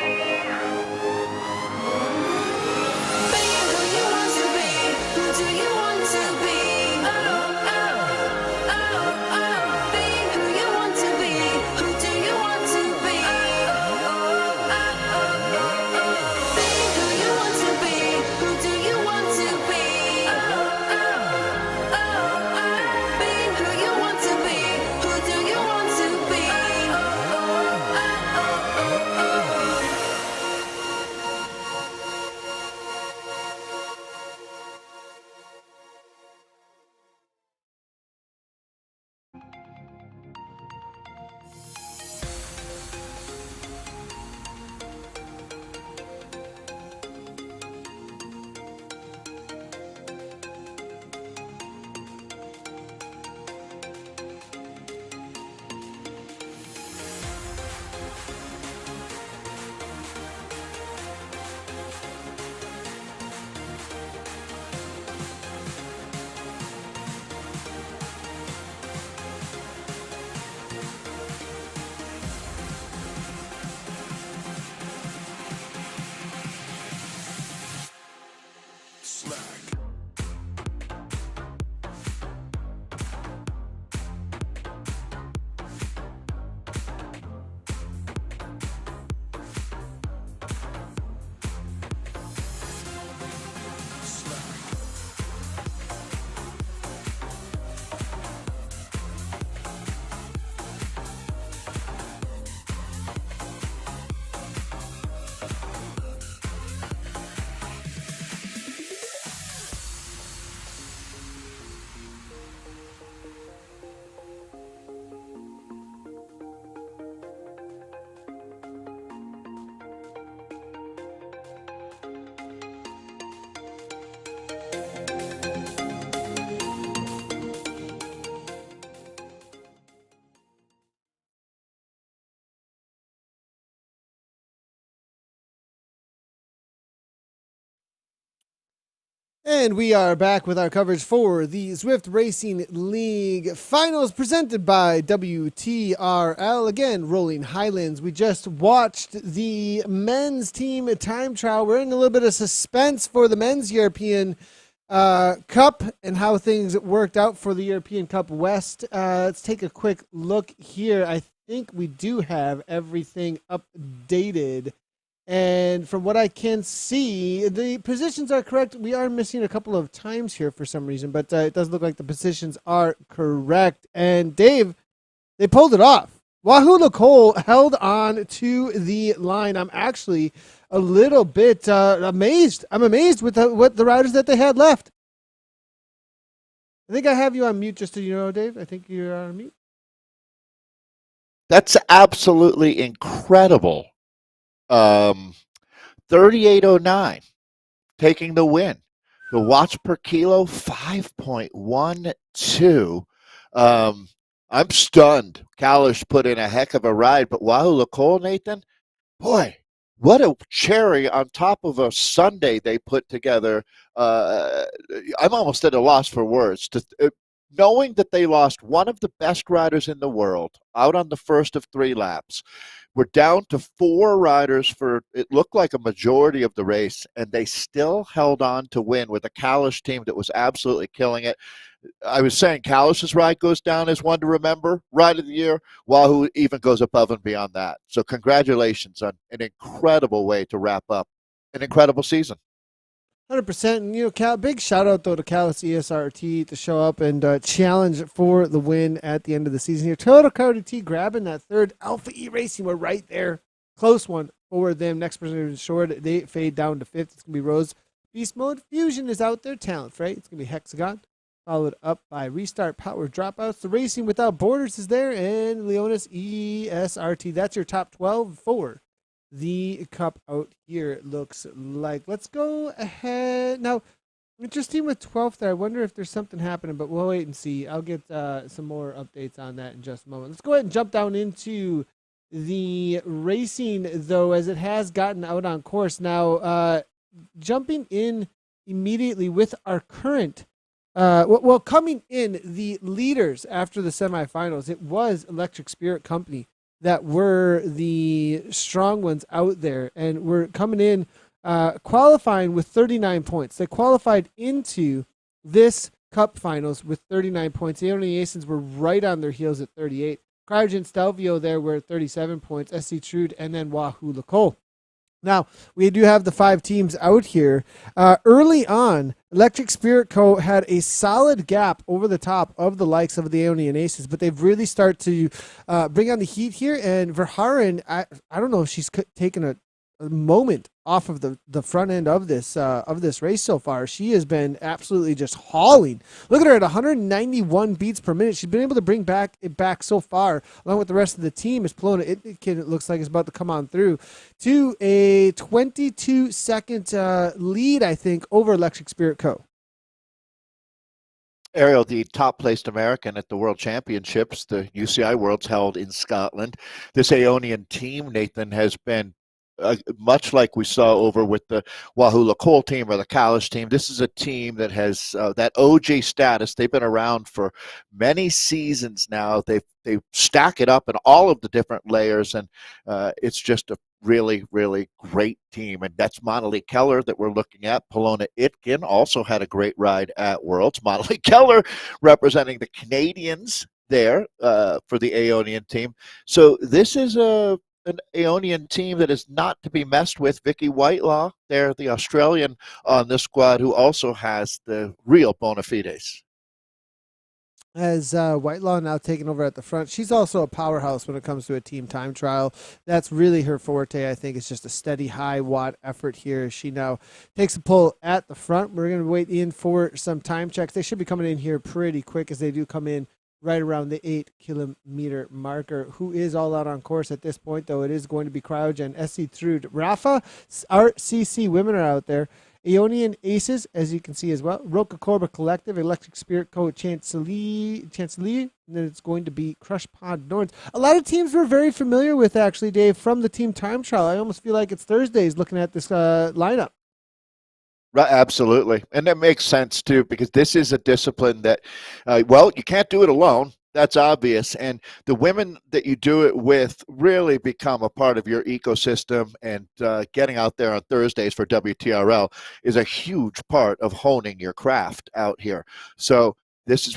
Being who you want to be, who do you want to be? Being who you want to be, who do you want to be? Being who you want to be, who do you want to be? Being who you want to be, who do you want to be? And we are back with our coverage for the Zwift Racing League finals presented by WTRL. Again, Rolling Highlands. We just watched the men's team time trial. We're in a little bit of suspense for the men's European Cup and how things worked out for the European Cup West. Let's take a quick look here. I think we do have everything updated. And from what I can see, the positions are correct. We are missing a couple of times here for some reason, but it does look like the positions are correct. And Dave, they pulled it off. Wahoo Nicole held on to the line. I'm actually a little bit amazed. I'm amazed with what the riders that they had left. I think I have you on mute just so you know, Dave. I think you're on mute. That's absolutely incredible. 3809 taking the win. The watts per kilo 5.12. I'm stunned. Kalish put in a heck of a ride, but Wahoo Nicole, Nathan, boy, what a cherry on top of a Sunday they put together. I'm almost at a loss for words. Knowing that they lost one of the best riders in the world out on the first of 3 laps, we're down to 4 riders for it looked like a majority of the race, and they still held on to win with a Kalish team that was absolutely killing it. I was saying Kalish's ride goes down as one to remember, ride of the year. Wahoo even goes above and beyond that. So congratulations on an incredible way to wrap up an incredible season. 100%. And, big shout out, though, to Callis ESRT to show up and challenge for the win at the end of the season here. Total Cardi T grabbing that third. Alpha E Racing, we're right there. Close one for them. Next person is short. They fade down to fifth. It's going to be Rose. Beast Mode Fusion is out there. Talent, right? It's going to be Hexagon. Followed up by Restart Power Dropouts. The Racing Without Borders is there. And Leonis ESRT. That's your top 12 for the cup out here, it looks like. Let's go ahead. Now, interesting with 12th there. I wonder if there's something happening, but we'll wait and see. I'll get some more updates on that in just a moment. Let's go ahead and jump down into the racing, though, as it has gotten out on course. Now, jumping in immediately with our current coming in, the leaders after the semifinals, it was Electric Spirit Company that were the strong ones out there, and we're coming in qualifying with 39 points. They qualified into this Cup Finals with 39 points. The only Asins were right on their heels at 38. Cryogen Stelvio there were at 37 points, SC Trude, and then Wahoo Lacole. Now, we do have the 5 teams out here. Early on, Electric Spirit Co. had a solid gap over the top of the likes of the Aeonian Aces, but they've really started to bring on the heat here. And Verhaeren, I don't know if she's taken a moment off of the front end of this race so far. She has been absolutely just hauling. Look at her at 191 beats per minute. She's been able to bring it back so far, along with the rest of the team. As Polona Itkin, it looks like, is about to come on through to a 22-second lead, I think, over Electric Spirit Co. Ariel, the top-placed American at the World Championships, the UCI Worlds held in Scotland. This Aeonian team, Nathan, has been much like we saw over with the Wahoo Lacole team or the Kalish team. This is a team that has that OG status. They've been around for many seasons now. They stack it up in all of the different layers, and it's just a really, really great team. And that's Monali Keller that we're looking at. Polona Itkin also had a great ride at Worlds. Monali Keller representing the Canadians there for the Aeonian team. So this is an Aeonian team that is not to be messed with. Vicky Whitelaw, there, the Australian on this squad, who also has the real bona fides. As Whitelaw now taking over at the front. She's also a powerhouse when it comes to a team time trial. That's really her forte, I think. It's just a steady high watt effort here. She now takes a pull at the front. We're going to wait in for some time checks. They should be coming in here pretty quick, as they do come in right around the 8-kilometer marker. Who is all out on course at this point, though? It is going to be Cryogen, SC Trude, Rafa, RCC women are out there. Aeonian Aces, as you can see as well. Roca Corba Collective, Electric Spirit Co. Chancellier, and then it's going to be Crush Pod Norns. A lot of teams we're very familiar with, actually, Dave, from the team time trial. I almost feel like it's Thursdays looking at this lineup. Right, absolutely. And that makes sense, too, because this is a discipline that, you can't do it alone. That's obvious. And the women that you do it with really become a part of your ecosystem. And getting out there on Thursdays for WTRL is a huge part of honing your craft out here. So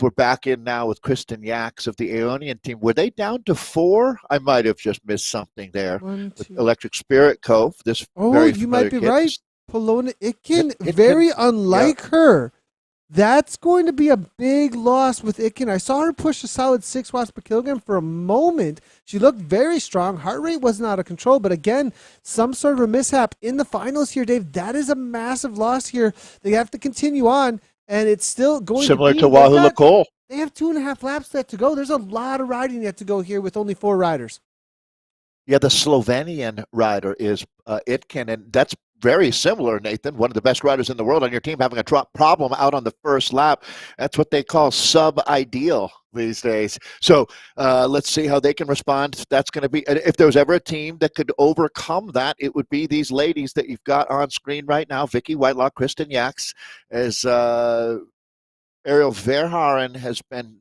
we're back in now with Kristen Yaks of the Aeonian team. Were they down to 4? I might have just missed something there. With Electric Spirit Cove. You might be right. Polona Itkin, very unlike her. That's going to be a big loss with Itkin. I saw her push a solid 6 watts per kilogram for a moment. She looked very strong. Heart rate wasn't out of control, but again, some sort of a mishap in the finals here, Dave. That is a massive loss here. They have to continue on, and it's still going similar to be to Wahoo Lacole. They have 2.5 laps yet to go. There's a lot of riding yet to go here with only 4 riders. Yeah, the Slovenian rider is Itkin, and that's very similar, Nathan. One of the best riders in the world on your team having a problem out on the first lap. That's what they call sub-ideal these days. So let's see how they can respond. That's going to be, if there was ever a team that could overcome that, it would be these ladies that you've got on screen right now. Vicky Whitelaw, Kristen Yaks, as Ariel Verhaeren has been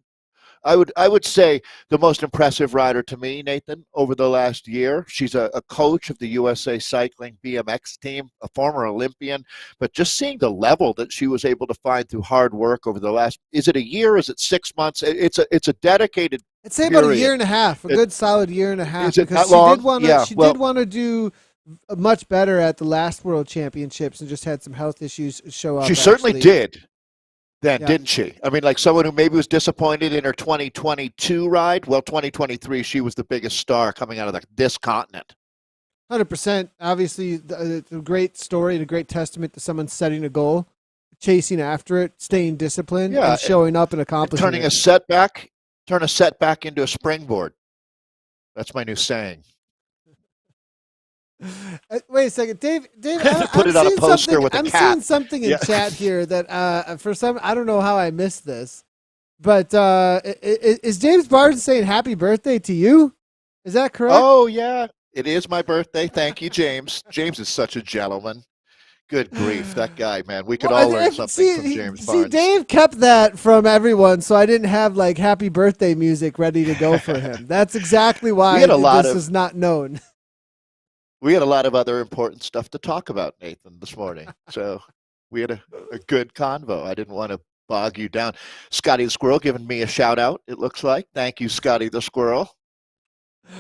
I would say the most impressive rider to me, Nathan, over the last year. She's a coach of the USA Cycling BMX team, a former Olympian, but just seeing the level that she was able to find through hard work over the last, is it a year? Is it 6 months? It's a dedicated I'd say period. about a year and a half, a good solid year and a half. Is it because that long? She did want to do much better at the last World Championships and just had some health issues show up. She certainly did. Then, didn't she? I mean, like someone who maybe was disappointed in her 2022 ride. Well, 2023, she was the biggest star coming out of this continent. 100%. Obviously, it's a great story and a great testament to someone setting a goal, chasing after it, staying disciplined, and showing up and accomplishing turn a setback into a springboard. That's my new saying. Wait a second, Dave. Put it on a poster with a I'm cat. seeing something in chat here that for some, I don't know how I missed this, but is James Barton saying happy birthday to you? Is that correct? Oh yeah, it is my birthday. Thank you, James. James is such a gentleman. Good grief, that guy, man. We could all learn something from James Barnes. See, Dave kept that from everyone, so I didn't have like happy birthday music ready to go for him. That's exactly why this is not known. We had a lot of other important stuff to talk about, Nathan, this morning. So we had a good convo. I didn't want to bog you down. Scotty the Squirrel giving me a shout out, it looks like. Thank you, Scotty the Squirrel.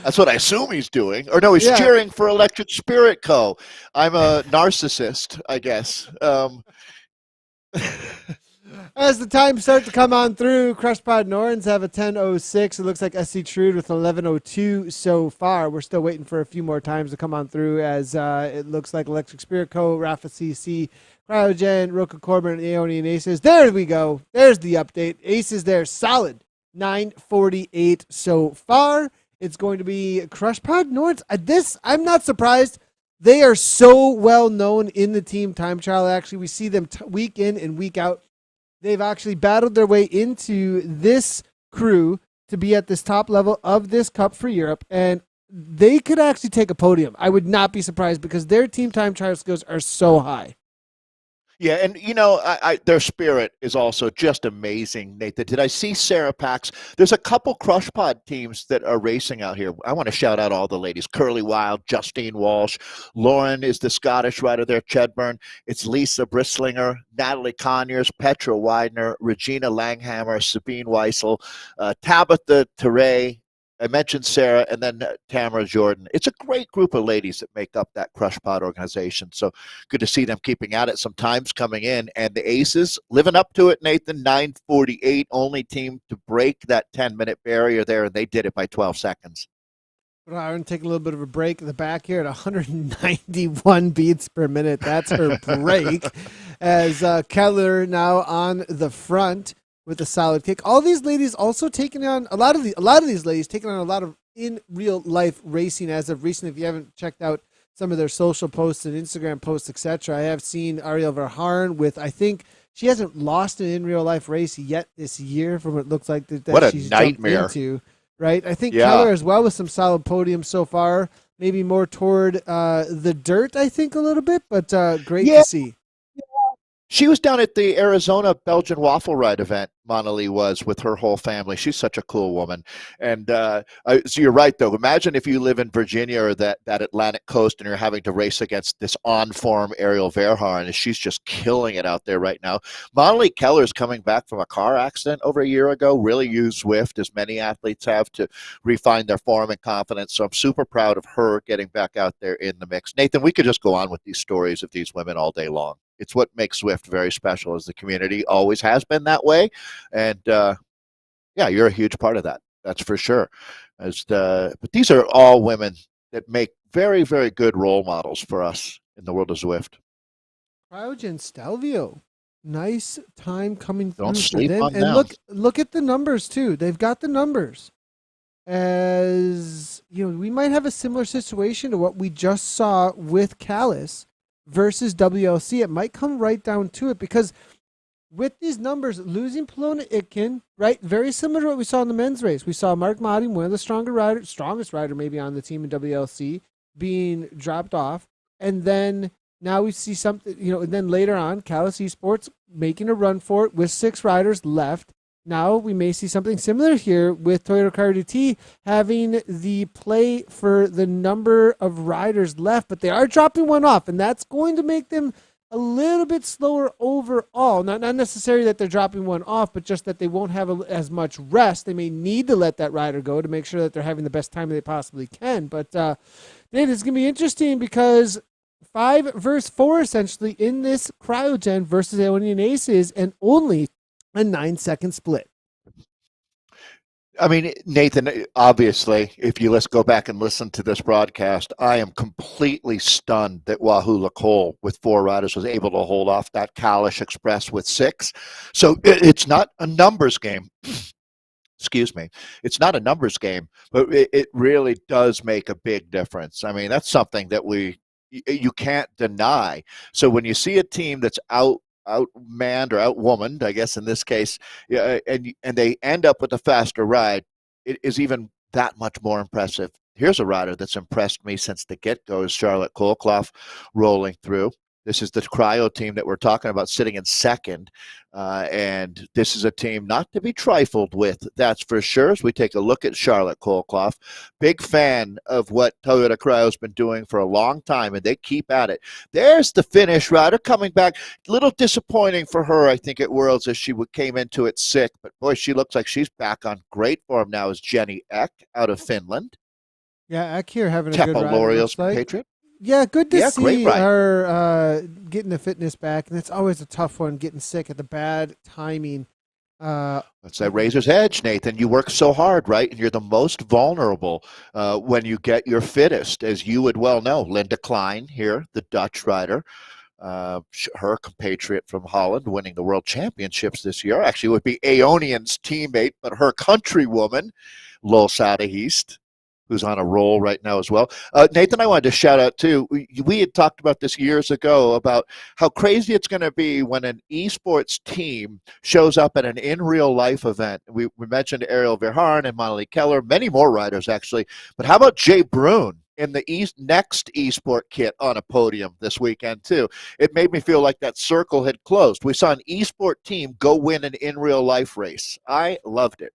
That's what I assume he's doing. Or no, he's cheering for Electric Spirit Co. I'm a narcissist, I guess. As the time starts to come on through, Crush Pod Norns have a 10:06. It looks like SC Trude with 11:02 so far. We're still waiting for a few more times to come on through as it looks like Electric Spirit Co., Rafa CC, Cryogen, Roka Corbin, and Aeonian Aces. There we go. There's the update. Aces there, solid. 9:48 so far. It's going to be Crush Pod Norns. I'm not surprised. They are so well known in the team time trial. Actually, we see them week in and week out. They've actually battled their way into this crew to be at this top level of this Cup for Europe, and they could actually take a podium. I would not be surprised because their team time trial skills are so high. Yeah, and their spirit is also just amazing, Nathan. Did I see Sarah Pax? There's a couple Crush Pod teams that are racing out here. I want to shout out all the ladies. Curly Wild, Justine Walsh, Lauren is the Scottish rider there, Chedburn. It's Lisa Bristlinger, Natalie Conyers, Petra Widener, Regina Langhammer, Sabine Weissel, Tabitha Teray. I mentioned Sarah, and then Tamara Jordan. It's a great group of ladies that make up that Crush Pod organization. So good to see them keeping at it. Some times coming in, and the Aces living up to it, Nathan. 9:48, only team to break that 10-minute barrier there, and they did it by 12 seconds. Well, I'm going to take a little bit of a break in the back here at 191 beats per minute. That's her break. As Keller now on the front with a solid kick. All these ladies also taking on a lot of these ladies taking on a lot of in real life racing as of recent. If you haven't checked out some of their social posts and Instagram posts, etc., I have seen Ariel Verharn with, I think she hasn't lost an in real life race yet this year from what it looks like that what a she's nightmare. Jumped into. Right? I think Keller as well with some solid podiums so far, maybe more toward the dirt, I think a little bit, but great to see. She was down at the Arizona Belgian Waffle Ride event, Monali was, with her whole family. She's such a cool woman. And so you're right, though. Imagine if you live in Virginia or that Atlantic coast and you're having to race against this on-form Ariel Verharn, and she's just killing it out there right now. Monali Keller's coming back from a car accident over a year ago, really used Zwift, as many athletes have, to refine their form and confidence. So I'm super proud of her getting back out there in the mix. Nathan, we could just go on with these stories of these women all day long. It's what makes Zwift very special, as the community always has been that way. And, you're a huge part of that. That's for sure. But these are all women that make very, very good role models for us in the world of Zwift. Cryogen Stelvio. Nice time coming through. Don't sleep on them. them. And look at the numbers, too. They've got the numbers. As, we might have a similar situation to what we just saw with Callis versus WLC. It might come right down to it because with these numbers, losing Polona Itkin, right, very similar to what we saw in the men's race. We saw Mark Motti, one of the strongest rider maybe on the team in WLC, being dropped off. And then now we see something, and then later on, Callis Esports making a run for it with 6 riders left. now we may see something similar here with Toyota Car DT having the play for the number of riders left, but they are dropping one off, and that's going to make them a little bit slower overall. Not necessarily that they're dropping one off, but just that they won't have as much rest. They may need to let that rider go to make sure that they're having the best time they possibly can. But Dave, it's going to be interesting because 5 versus 4 essentially in this cryogen versus Aeonian Aces, and only a 9-second split. I mean, Nathan, obviously, if you let's go back and listen to this broadcast, I am completely stunned that Wahoo Lacole with 4 riders was able to hold off that Kalish Express with 6. So it's not a numbers game. Excuse me. It's not a numbers game, but it really does make a big difference. I mean, that's something that you can't deny. So when you see a team that's outmanned or outwomaned, I guess in this case, and they end up with a faster ride, it is even that much more impressive. Here's a rider that's impressed me since the get-go is Charlotte Kolkloff rolling through. This is the cryo team that we're talking about sitting in second. And this is a team not to be trifled with, that's for sure, as we take a look at Charlotte Kolkloff. Big fan of what Toyota Cryo's been doing for a long time, and they keep at it. There's the Finnish rider coming back. A little disappointing for her, I think, at Worlds as she came into it sick. But, boy, she looks like she's back on great form now as Jenny Ek out of Finland. Yeah, Ek here having a good ride. L'Oreal's compatriot. Yeah, good to see her getting the fitness back. And it's always a tough one, getting sick at the bad timing. That's that razor's edge, Nathan. You work so hard, right? And you're the most vulnerable when you get your fittest, as you would well know. Linda Klein here, the Dutch rider. Her compatriot from Holland winning the world championships this year. Actually would be Aeonian's teammate, but her countrywoman, Lol Sadahist, who's on a roll right now as well. Nathan, I wanted to shout out, too. We had talked about this years ago about how crazy it's going to be when an esports team shows up at an in-real-life event. We mentioned Ariel Verharn and Molly Keller, many more riders, actually. But how about Jay Brune in the next esport kit on a podium this weekend, too? It made me feel like that circle had closed. We saw an esport team go win an in-real-life race. I loved it.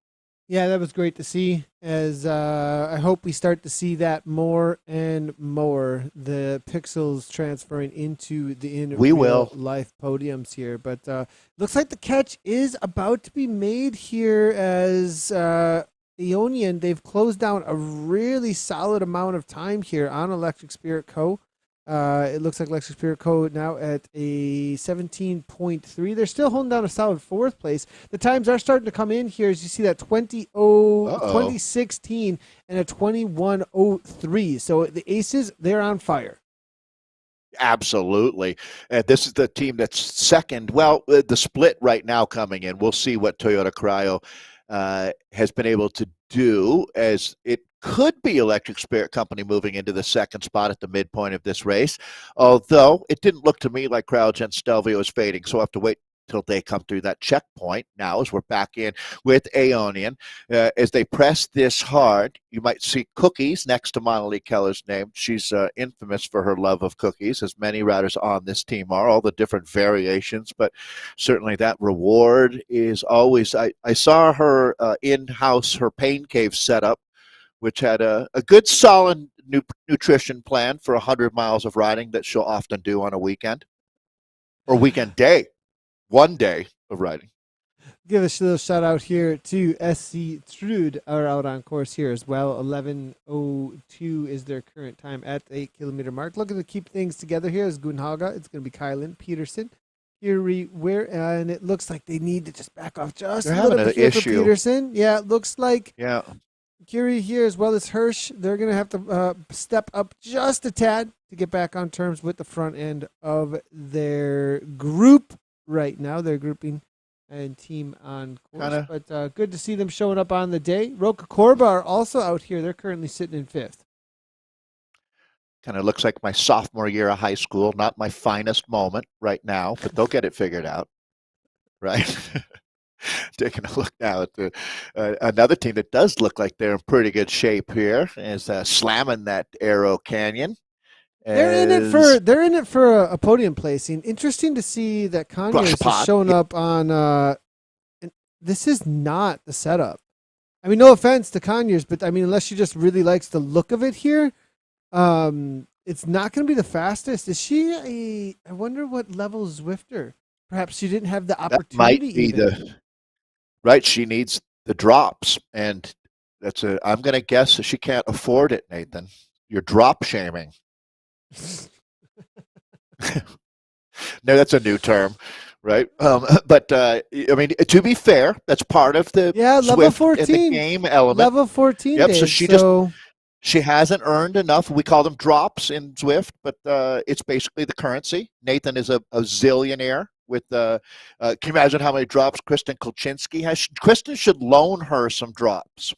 Yeah, that was great to see, as I hope we start to see that more and more, the pixels transferring into the in-real-life podiums here. But looks like the catch is about to be made here as Aeonian, they've closed down a really solid amount of time here on Electric Spirit Co. It looks like Electric Spirit Co. now at a 17.3. They're still holding down a solid 4th place. The times are starting to come in here as you see that 2016 and a 21:03. So the Aces, they're on fire. Absolutely. This is the team that's second. Well, the split right now coming in. We'll see what Toyota Cryo has been able to do, as it could be Electric Spirit Company moving into the second spot at the midpoint of this race, although it didn't look to me like Cryogen Stelvio is fading, so I'll have to wait till they come through that checkpoint now as we're back in with Aeonian. As they press this hard, you might see cookies next to Monali Keller's name. She's infamous for her love of cookies, as many riders on this team are, all the different variations, but certainly that reward is always, I saw her in-house, her pain cave setup, which had a good solid nutrition plan for 100 miles of riding that she'll often do on a weekend or weekend day. One day of riding. Give a little shout out here to SC Trude, are out on course here as well. 11:02 is their current time at the 8-kilometer mark. Looking to keep things together here is Gunhaga. It's going to be Kylan Peterson. And it looks like they need to just back off just a little bit here for Peterson. Yeah, it looks like Curie here as well as Hirsch. They're going to have to step up just a tad to get back on terms with the front end of their group. Right now, they're grouping and team on course, but good to see them showing up on the day. Roca Corba are also out here. They're currently sitting in 5th. Kind of looks like my sophomore year of high school, not my finest moment right now, but they'll get it figured out, right? Taking a look now at another team that does look like they're in pretty good shape here is slamming that Arrow Canyon. They're in it for a podium placing. Interesting to see that Kanye is showing up on this is not the setup. I mean, no offense to Conyers, but I mean, unless she just really likes the look of it here, it's not going to be the fastest. Is she I wonder what level Zwifter. Perhaps she didn't have the That opportunity. might be right. She needs the drops, and I'm going to guess that she can't afford it, Nathan. You're drop shaming. No, that's a new term, right? But I mean, to be fair, that's part of the level Zwift 14 in the game element. Level 14. Yep. Dave, So she hasn't earned enough. We call them drops in Zwift, but it's basically the currency. Nathan is a zillionaire. With can you imagine how many drops Kristen Kolchinski has? Kristen should loan her some drops.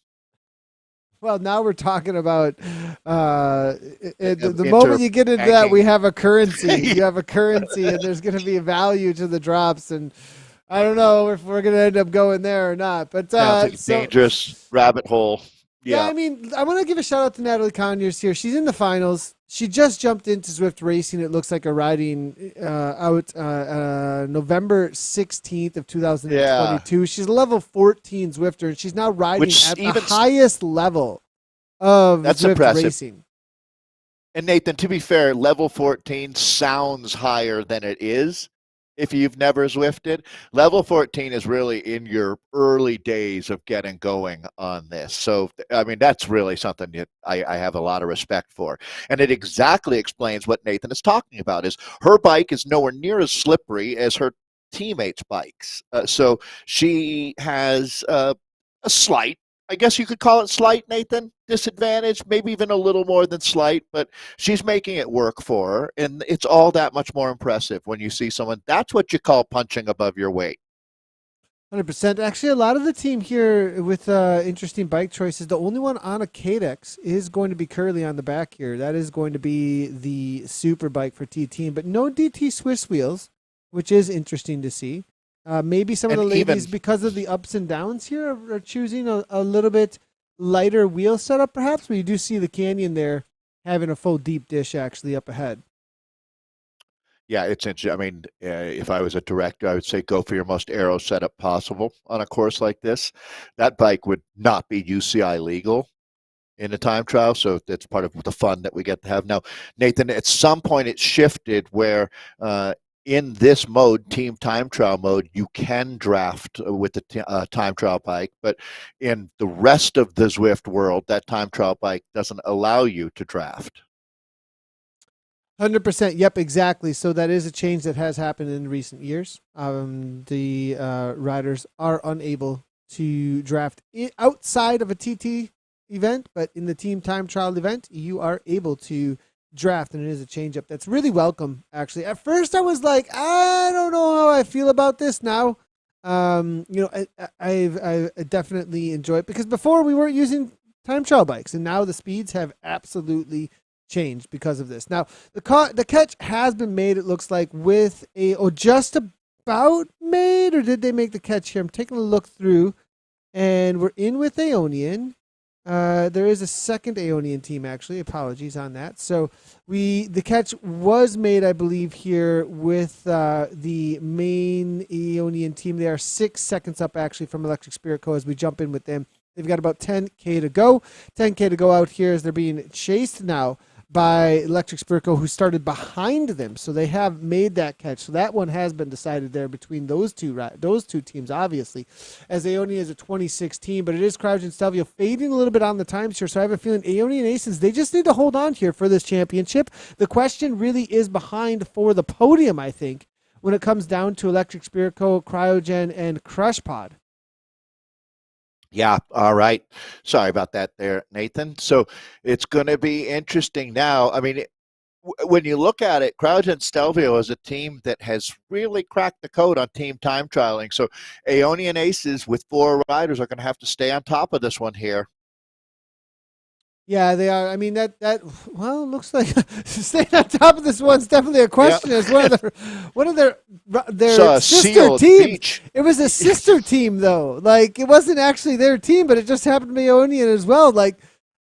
Well, now we're talking about the moment you get into that, we have a currency. You have a currency, and there's going to be a value to the drops, and I don't know if we're going to end up going there or not. But it's a dangerous rabbit hole. Yeah, I mean, I want to give a shout out to Natalie Conyers here. She's in the finals. She just jumped into Zwift racing. It looks like a riding out November 16th of 2022. Yeah. She's a level 14 Zwifter, and she's now riding at the highest level of Zwift racing. And Nathan, to be fair, level 14 sounds higher than it is. If you've never Zwifted, level 14 is really in your early days of getting going on this. So, I mean, that's really something that I have a lot of respect for. And it exactly explains what Nathan is talking about, is her bike is nowhere near as slippery as her teammates' bikes. So she has a slight, I guess you could call it slight, Nathan, disadvantage, maybe even a little more than slight, but she's making it work for her, and it's all that much more impressive when you see someone. That's what you call punching above your weight. 100%. Actually, a lot of the team here with interesting bike choices. The only one on a Cadex is going to be Curly on the back here. That is going to be the super bike for T-Team, but no DT Swiss wheels, which is interesting to see. Maybe some of the ladies, because of the ups and downs here, are choosing a little bit lighter wheel setup, perhaps. But you do see the Canyon there having a full deep dish actually up ahead. Yeah, it's interesting. I mean, if I was a director, I would say go for your most aero setup possible on a course like this. That bike would not be UCI legal in a time trial, so that's part of the fun that we get to have. Now, Nathan, at some point it shifted where in this mode, team time trial mode, you can draft with the time trial bike, but in the rest of the Zwift world, that time trial bike doesn't allow you to draft. 100%. Yep, exactly. So that is a change that has happened in recent years. The riders are unable to draft outside of a TT event, but in the team time trial event, you are able to draft, and it is a change up that's really welcome. Actually, at first I was like, I don't know how I feel about this now. I definitely enjoy it, because before we weren't using time trial bikes, and now the speeds have absolutely changed because of this. Now the catch has been made, it looks like, with just about made, or did they make the catch here? I'm taking a look through, and we're in with Aeonian. There is a second Aeonian team, actually. Apologies on that. So the catch was made, I believe, here with the main Aeonian team. They are 6 seconds up, actually, from Electric Spirit Co. as we jump in with them. They've got about 10K to go. 10K to go out here as they're being chased now by Electric Spirit Co., who started behind them. So they have made that catch. So that one has been decided there between those two teams, obviously, as Aeonian is a 26 team, but it is Crouch and Stelvio fading a little bit on the times here. So I have a feeling Aeonian Aces, they just need to hold on here for this championship. The question really is behind for the podium, I think, when it comes down to Electric Spirit Co., Cryogen, and Crush Pod. Yeah, all right. Sorry about that there, Nathan. So it's going to be interesting now. I mean, when you look at it, Crowd and Stelvio is a team that has really cracked the code on team time trialing. So Aeonian Aces with 4 riders are going to have to stay on top of this one here. Yeah, they are. I mean, that well, it looks like staying on top of this one's definitely a question. It's one of their sister teams. Beach. It was a sister team, though. Like, it wasn't actually their team, but it just happened to be Aeonian as well. Like,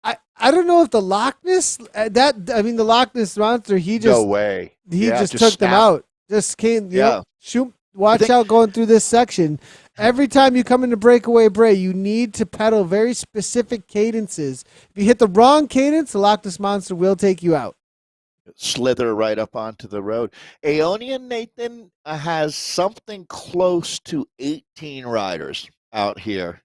I don't know if the Loch Ness the Loch Ness monster, he just no way. He just took them out. Just came. Shoot. Watch out going through this section. every time you come into breakaway Bray, you need to pedal very specific cadences. If you hit the wrong cadence, the Loch Ness Monster will take you out. Slither right up onto the road. Aeonian, Nathan, has something close to 18 riders out here.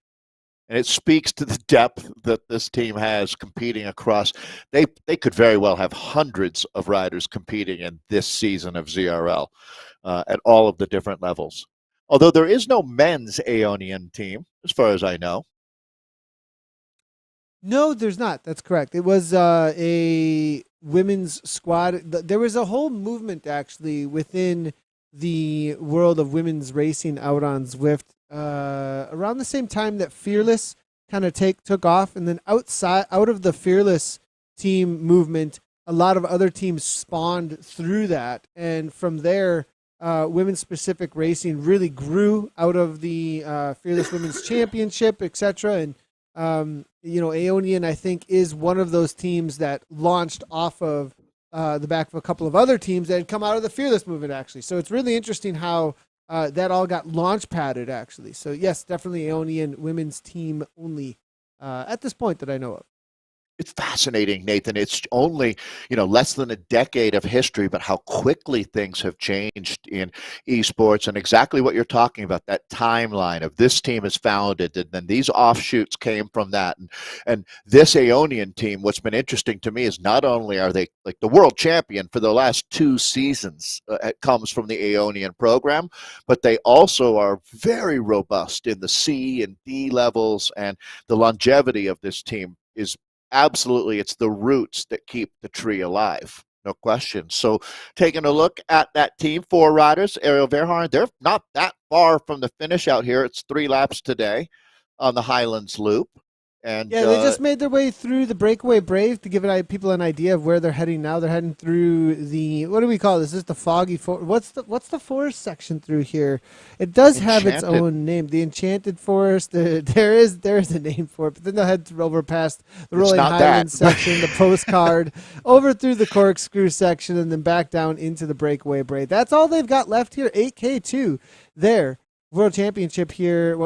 And it speaks to the depth that this team has competing across. They could very well have hundreds of riders competing in this season of ZRL at all of the different levels. Although there is no men's Aeonian team, as far as I know. No, there's not. That's correct. It was a women's squad. There was a whole movement actually within the world of women's racing out on Zwift around the same time that Fearless kind of took off, and then out of the Fearless team movement, a lot of other teams spawned through that, and from there, women's specific racing really grew out of the Fearless Women's Championship, etc. And Aeonian, I think, is one of those teams that launched off of the back of a couple of other teams that had come out of the Fearless movement, actually. So it's really interesting how that all got launch padded, actually. So, yes, definitely Aeonian women's team only at this point that I know of. It's fascinating, Nathan. It's only, less than a decade of history, but how quickly things have changed in esports, and exactly what you're talking about, that timeline of this team is founded, and then these offshoots came from that. And this Aeonian team, what's been interesting to me is not only are they like the world champion for the last 2 seasons, it comes from the Aeonian program, but they also are very robust in the C and D levels, and the longevity of this team is absolutely, it's the roots that keep the tree alive. No question. So taking a look at that team, 4 riders, Ariel Verharn, they're not that far from the finish out here. It's 3 laps today on the Highlands Loop. And yeah, they just made their way through the Breakaway Brave to give people an idea of where they're heading now. They're heading through the, what do we call this? This is the Foggy Forest. What's the forest section through here? It does have its own name. The Enchanted Forest. There is a name for it. But then they'll head over past the Rolling Highlands section, the Postcard, over through the Corkscrew section, and then back down into the Breakaway Brave. That's all they've got left here. 8K2 there. World Championship here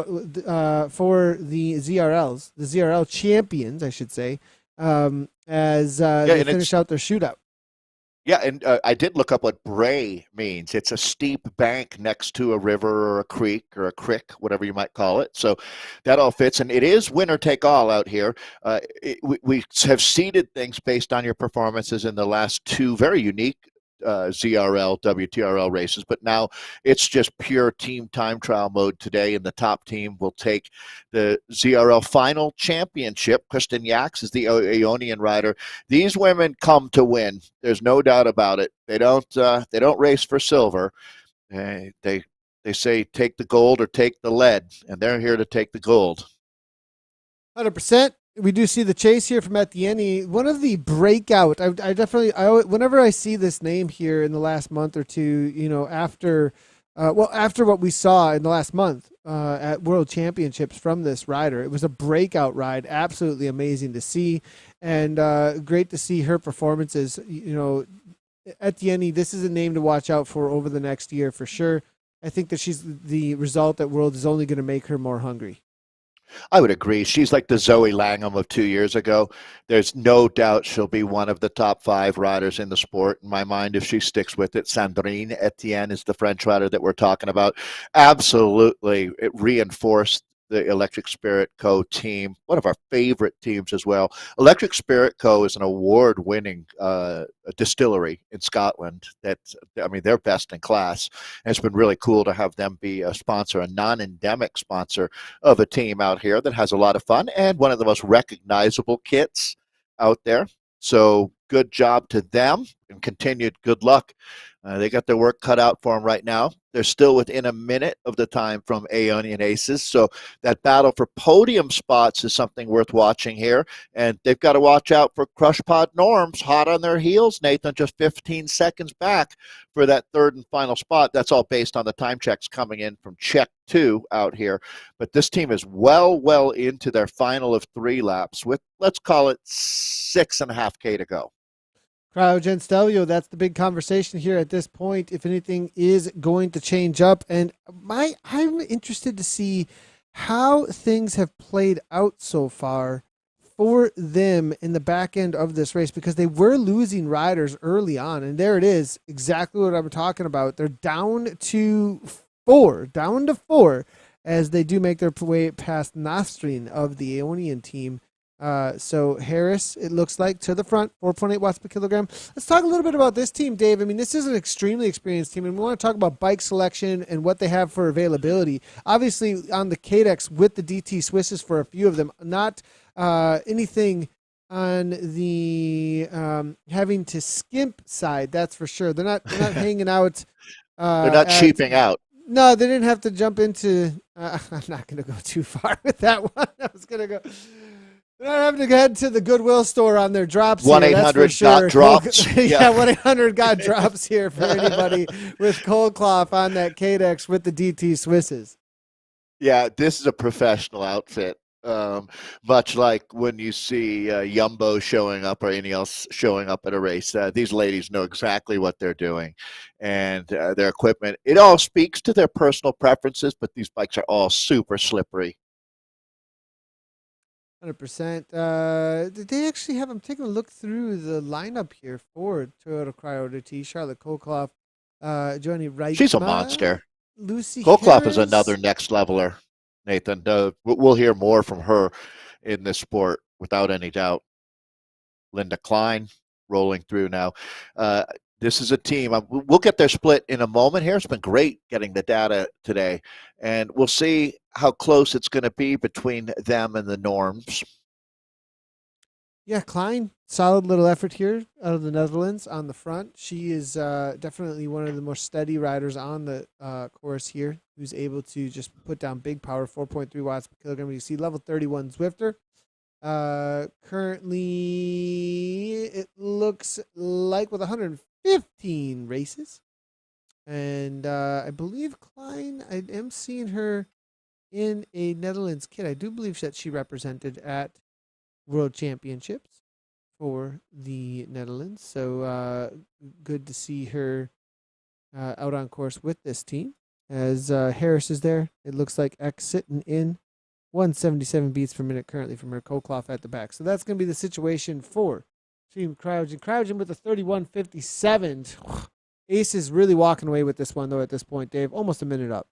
for the ZRLs, the ZRL champions, I should say, as they finish out their shootout. Yeah, and I did look up what Bray means. It's a steep bank next to a river or a creek, whatever you might call it. So that all fits, and it is winner take all out here. We have seeded things based on your performances in the last 2 very unique ZRL, WTRL races, but now it's just pure team time trial mode today, and the top team will take the ZRL final championship. Kristen Yax is the Aeonian rider. These women come to win. There's no doubt about it. They don't race for silver. They say take the gold or take the lead, and they're here to take the gold. 100%. We do see the chase here from Etienne. One of the breakout. I definitely. Whenever I see this name here in the last month or two, after what we saw in the last month at World Championships from this rider, it was a breakout ride. Absolutely amazing to see, and great to see her performances. Etienne. This is a name to watch out for over the next year for sure. I think that the result at World is only going to make her more hungry. I would agree. She's like the Zoe Langham of 2 years ago. There's no doubt she'll be one of the top 5 riders in the sport, in my mind, if she sticks with it. Sandrine Etienne is the French rider that we're talking about. Absolutely. It reinforced the Electric Spirit Co. team, one of our favorite teams as well. Electric Spirit Co. is an award-winning distillery in Scotland. They're best in class. And it's been really cool to have them be a sponsor, a non-endemic sponsor of a team out here that has a lot of fun and one of the most recognizable kits out there. So good job to them and continued good luck. They got their work cut out for them right now. They're still within a minute of the time from Aeonian Aces. So that battle for podium spots is something worth watching here. And they've got to watch out for Crush Pod Norms, hot on their heels, Nathan, just 15 seconds back for that 3rd and final spot. That's all based on the time checks coming in from check 2 out here. But this team is well into their final of 3 laps with, let's call it 6.5K to go. Cryogen Stelvio, that's the big conversation here at this point. If anything is going to change up, and I'm interested to see how things have played out so far for them in the back end of this race, because they were losing riders early on, and there it is, exactly what I'm talking about. They're down to four, as they do make their way past Nostrin of the Aeonian team. So Harris, it looks like, to the front, 4.8 watts per kilogram. Let's talk a little bit about this team, Dave. I mean, this is an extremely experienced team, and we want to talk about bike selection and what they have for availability. Obviously, on the KDEX with the DT Swisses for a few of them, not anything on the having to skimp side, that's for sure. They're not hanging out. They're not cheaping out. No, they didn't have to jump into. I'm not going to go too far with that one. I was going to go. They're not having to head to the Goodwill store on their drops. 1-800-GOT-DROPS. Yeah, 1-800-GOT-DROPS here for anybody with cold cloth on that KDEX with the DT Swisses. Yeah, this is a professional outfit. Much like when you see Jumbo showing up or anything else showing up at a race. These ladies know exactly what they're doing, and their equipment. It all speaks to their personal preferences, but these bikes are all super slippery. 100%. Did they actually have? I'm taking a look through the lineup here for Toyota Cryo DT. Charlotte Kolkloff, Johnny Wright. She's a monster. Lucy Kolkloff Harris. is another next leveler, Nathan. We'll hear more from her in this sport without any doubt. Linda Klein rolling through now. This is a team. We'll get their split in a moment here. It's been great getting the data today, and we'll see how close it's going to be between them and the norms. Yeah, Klein, solid little effort here out of the Netherlands on the front. She is definitely one of the more steady riders on the course here, who's able to just put down big power, 4.3 watts per kilogram. You see level 31 Zwifter. Currently, it looks like with 115 races. And I believe Klein, I am seeing her in a Netherlands kit. I do believe that she represented at World Championships for the Netherlands. So good to see her out on course with this team. As Harris is there, it looks like X sitting in 177 beats per minute currently from her Kolkloff at the back. So that's going to be the situation for Team Cryogen. Cryogen with a 31.57. Ace is really walking away with this one, though, at this point, Dave. Almost a minute up.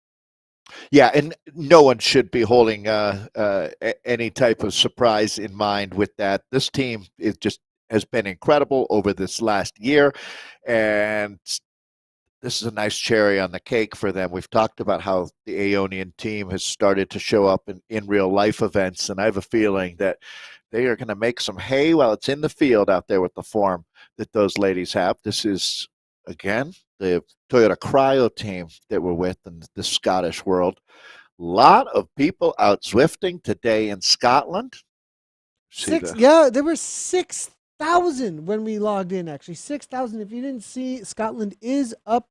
Yeah, and no one should be holding any type of surprise in mind with that. This team has been incredible over this last year, and this is a nice cherry on the cake for them. We've talked about how the Aeonian team has started to show up in real-life events, and I have a feeling that they are going to make some hay while it's in the field out there with the form that those ladies have. This is, again, the Toyota Cryo team that we're with in the Scottish world. A lot of people out Zwifting today in Scotland. Yeah, there were 6,000 when we logged in, actually. 6,000. If you didn't see, Scotland is up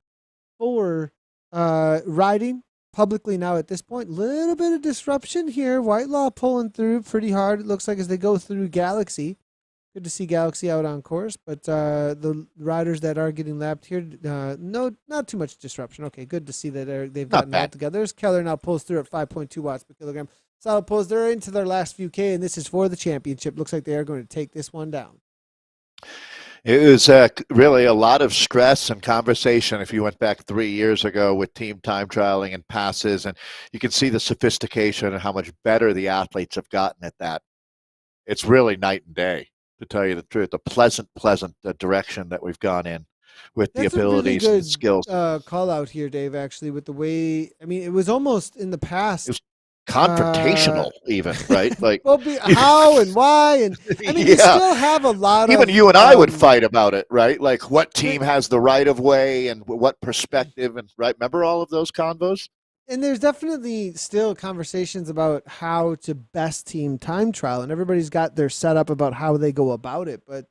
for riding publicly now at this point. Little bit of disruption here. Whitelaw pulling through pretty hard, it looks like, as they go through Galaxy. Good to see Galaxy out on course, but the riders that are getting lapped here, no, not too much disruption. Okay, good to see that they've gotten that together. As Keller now pulls through at 5.2 watts per kilogram. Solid pulls. They're into their last few K, and this is for the championship. Looks like they are going to take this one down. It was really a lot of stress and conversation if you went back 3 years ago with team time trialing and passes, and you can see the sophistication and how much better the athletes have gotten at that. It's really night and day, to tell you the truth. A pleasant direction that we've gone in with the abilities and skills. Call out here, Dave, actually, with the way, I mean, it was almost in the past. It was confrontational, even, right? Like, well, how and why, and I mean, you still have a lot even of. Even you and I would fight about it, right? Like, what team has the right of way and what perspective, and right? Remember all of those convos? And there's definitely still conversations about how to best team time trial, and everybody's got their setup about how they go about it. But,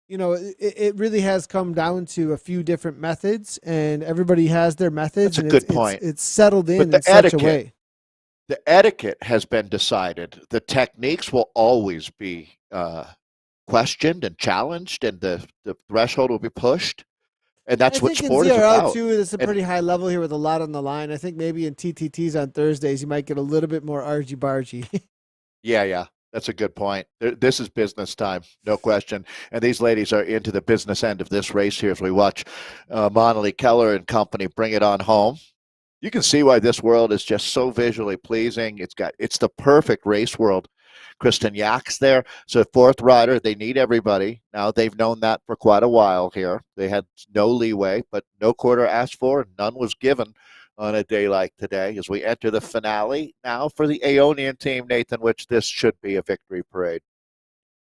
you know, it really has come down to a few different methods, and everybody has their methods. That's a good point. It's settled in such a way. The etiquette has been decided. The techniques will always be questioned and challenged, and the threshold will be pushed. And I that's what think in sport is ZRL about. too, it's a And pretty high level here with a lot on the line. I think maybe in TTTs on Thursdays, you might get a little bit more argy bargy. yeah, that's a good point. This is business time, no question. And these ladies are into the business end of this race here as we watch Monali Keller and company bring it on home. You can see why this world is just so visually pleasing. It's the perfect race world. Kristen Yak's there. So fourth rider, they need everybody. Now they've known that for quite a while here. They had no leeway, but no quarter asked for, none was given on a day like today as we enter the finale now for the Aeonian team, Nathan, which this should be a victory parade.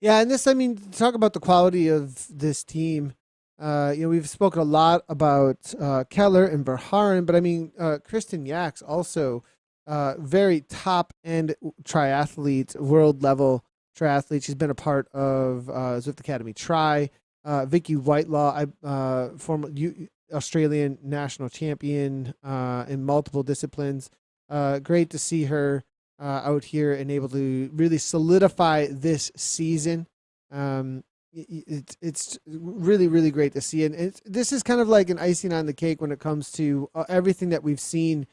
Yeah, and this, I mean, talk about the quality of this team. We've spoken a lot about Keller and Verhaeren, but I mean, Kristen Yaks also very top end triathlete, world level triathlete. She's been a part of Zwift Academy Tri. Vicky Whitelaw, former Australian national champion in multiple disciplines. Great to see her out here and able to really solidify this season. It's really, really great to see. And this is kind of like an icing on the cake when it comes to everything that we've seen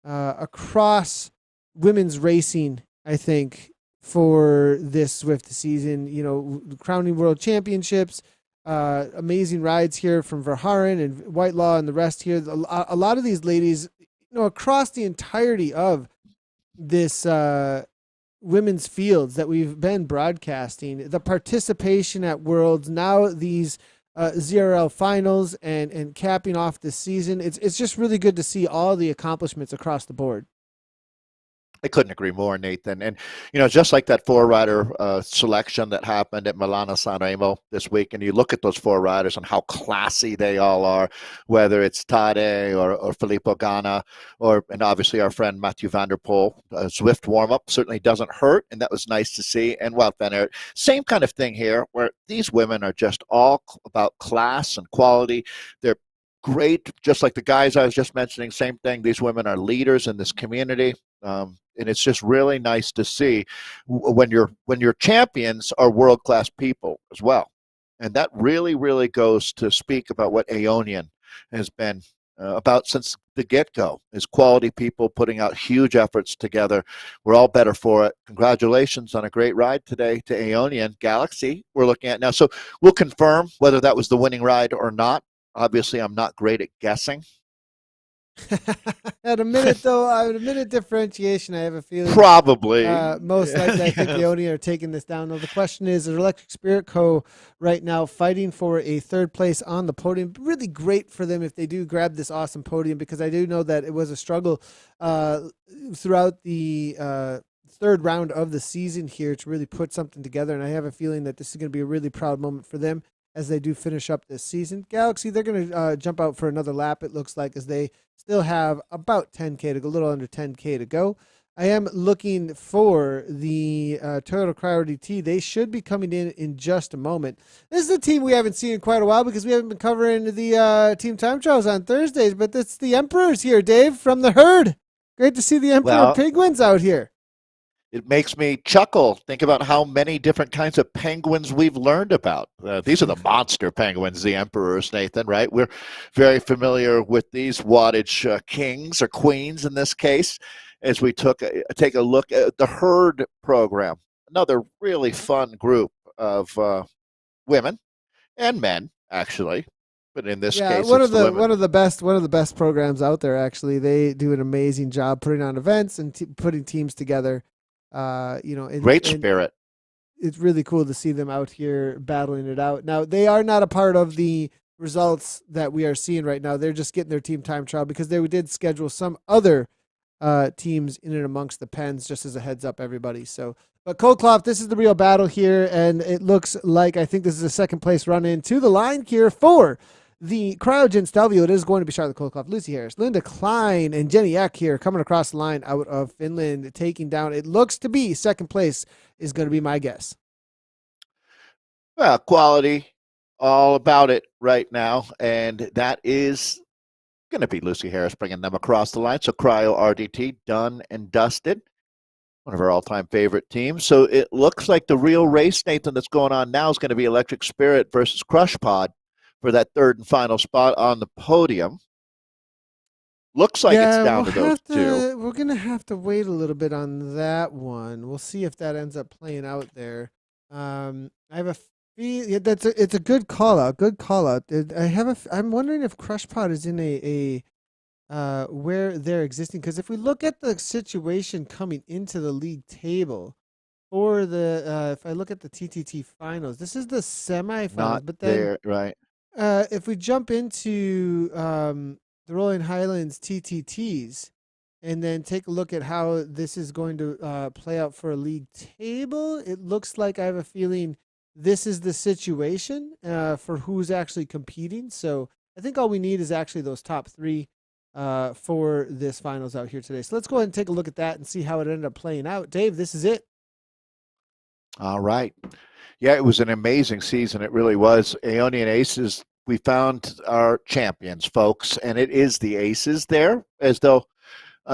across women's racing, I think, for this Zwift season. You know, crowning world championships, amazing rides here from Verhaeren and Whitelaw and the rest here. A lot of these ladies, across the entirety of this women's fields that we've been broadcasting, the participation at Worlds, now these ZRL finals and capping off this season. It's just really good to see all the accomplishments across the board. I couldn't agree more, Nathan. And, just like that four-rider selection that happened at Milano Sanremo this week, and you look at those four riders and how classy they all are, whether it's Tade or Filippo Ganna, and obviously our friend Matthew van der Poel. Zwift warm-up certainly doesn't hurt, and that was nice to see. And Wout van Aert, same kind of thing here, where these women are just all about class and quality. They're great, just like the guys I was just mentioning, same thing. These women are leaders in this community. And it's just really nice to see when your champions are world-class people as well. And that really, really goes to speak about what Aeonian has been about since the get-go, is quality people putting out huge efforts together. We're all better for it. Congratulations on a great ride today to Aeonian Galaxy we're looking at now. So we'll confirm whether that was the winning ride or not. Obviously, I'm not great at guessing. At a minute differentiation, I have a feeling probably most likely I think the Oni are taking this down. Though the question is Electric Spirit Co. right now fighting for a third place on the podium. Really great for them if they do grab this awesome podium, because I do know that it was a struggle throughout the third round of the season here to really put something together, and I have a feeling that this is going to be a really proud moment for them as they do finish up this season. Galaxy, they're going to jump out for another lap, it looks like, as they still have about 10K to go, a little under 10K to go. I am looking for the Toyota Cryo DT. They should be coming in just a moment. This is a team we haven't seen in quite a while because we haven't been covering the team time trials on Thursdays, but it's the Emperors here, Dave, from the herd. Great to see the Emperor Penguins out here. It makes me chuckle. Think about how many different kinds of penguins we've learned about. These are the monster penguins, the emperors, Nathan, right? We're very familiar with these wattage kings or queens in this case, as we take a look at the herd program. Another really fun group of women and men, actually. But in this case, one of the best programs out there. Actually, they do an amazing job putting on events and putting teams together. Great spirit. It's really cool to see them out here battling it out. Now, they are not a part of the results that we are seeing right now. They're just getting their team time trial because they did schedule some other teams in and amongst the pens, just as a heads up, everybody. So, but Coldcloth, this is the real battle here, and it looks like I think this is a second place run in to the line here for the Cryogen Stelvio. It is going to be Charlotte Coldcloth, Lucy Harris, Linda Klein, and Jenny Eck here coming across the line out of Finland, taking down, it looks to be second place is going to be my guess. Well, quality, all about it right now, and that is going to be Lucy Harris bringing them across the line. So Cryo RDT done and dusted. one of our all-time favorite teams. So it looks like the real race, Nathan, that's going on now is going to be Electric Spirit versus Crush Pod for that third and final spot on the podium. Looks like it's down to those two. We're gonna have to wait a little bit on that one. We'll see if that ends up playing out there. I have a feel it's a good call out. Good call out. I'm wondering if Crush Pod is in a where they're existing, because if we look at the situation coming into the league table for the if I look at the TTT finals, this is the semifinals. Not but then there, right? if we jump into the Rolling Highlands TTTs and then take a look at how this is going to play out for a league table, it looks like I have a feeling this is the situation for who's actually competing. So I think all we need is actually those top three for this finals out here today. So let's go ahead and take a look at that and see how it ended up playing out. Dave, this is it. All right. Yeah, it was an amazing season. It really was. Aeonian Aces, we found our champions, folks, and it is the Aces there, as though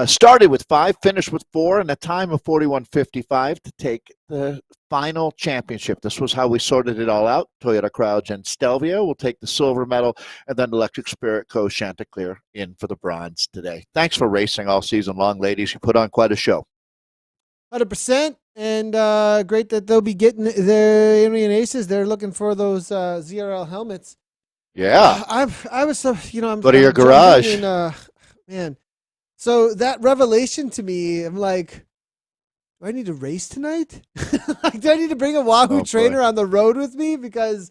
started with 5, finished with 4, and a time of 41.55 to take the final championship. This was how we sorted it all out. Toyota Crouch and Stelvio will take the silver medal, and then Electric Spirit Co. Chanticleer in for the bronze today. Thanks for racing all season long, ladies. You put on quite a show. 100%. And great that they'll be getting their Aeonian Aces. They're looking for those ZRL helmets. Yeah. I was so, I'm go to your garage. Man. So that revelation to me, I'm like, do I need to race tonight? Like, do I need to bring a Wahoo trainer on the road with me? Because,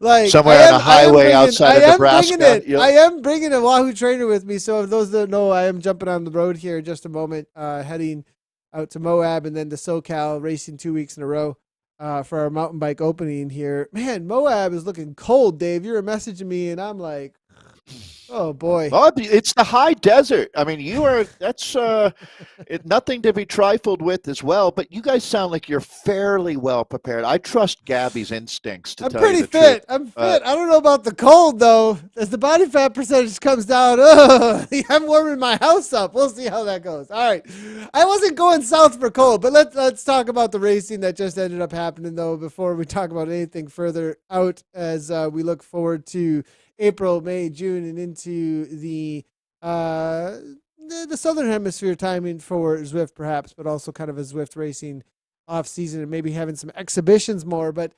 like, somewhere on a highway outside of Nebraska. I am bringing a Wahoo trainer with me. So, if those that know, I am jumping on the road here in just a moment, heading out to Moab and then to SoCal, racing 2 weeks in a row for our mountain bike opening here. Man, Moab is looking cold, Dave. You were messaging me, and I'm like, oh boy. Oh, it's the high desert. I mean, that's nothing to be trifled with as well, but you guys sound like you're fairly well prepared. I trust Gabby's instincts to I'm tell you pretty the fit. truth. I'm fit. I don't know about the cold though. As the body fat percentage comes down, I'm warming my house up. We'll see how that goes. All right. I wasn't going south for cold, but let's talk about the racing that just ended up happening though before we talk about anything further out as we look forward to April, May, June, and into the Southern Hemisphere timing for Zwift, perhaps, but also kind of a Zwift racing off season and maybe having some exhibitions more. But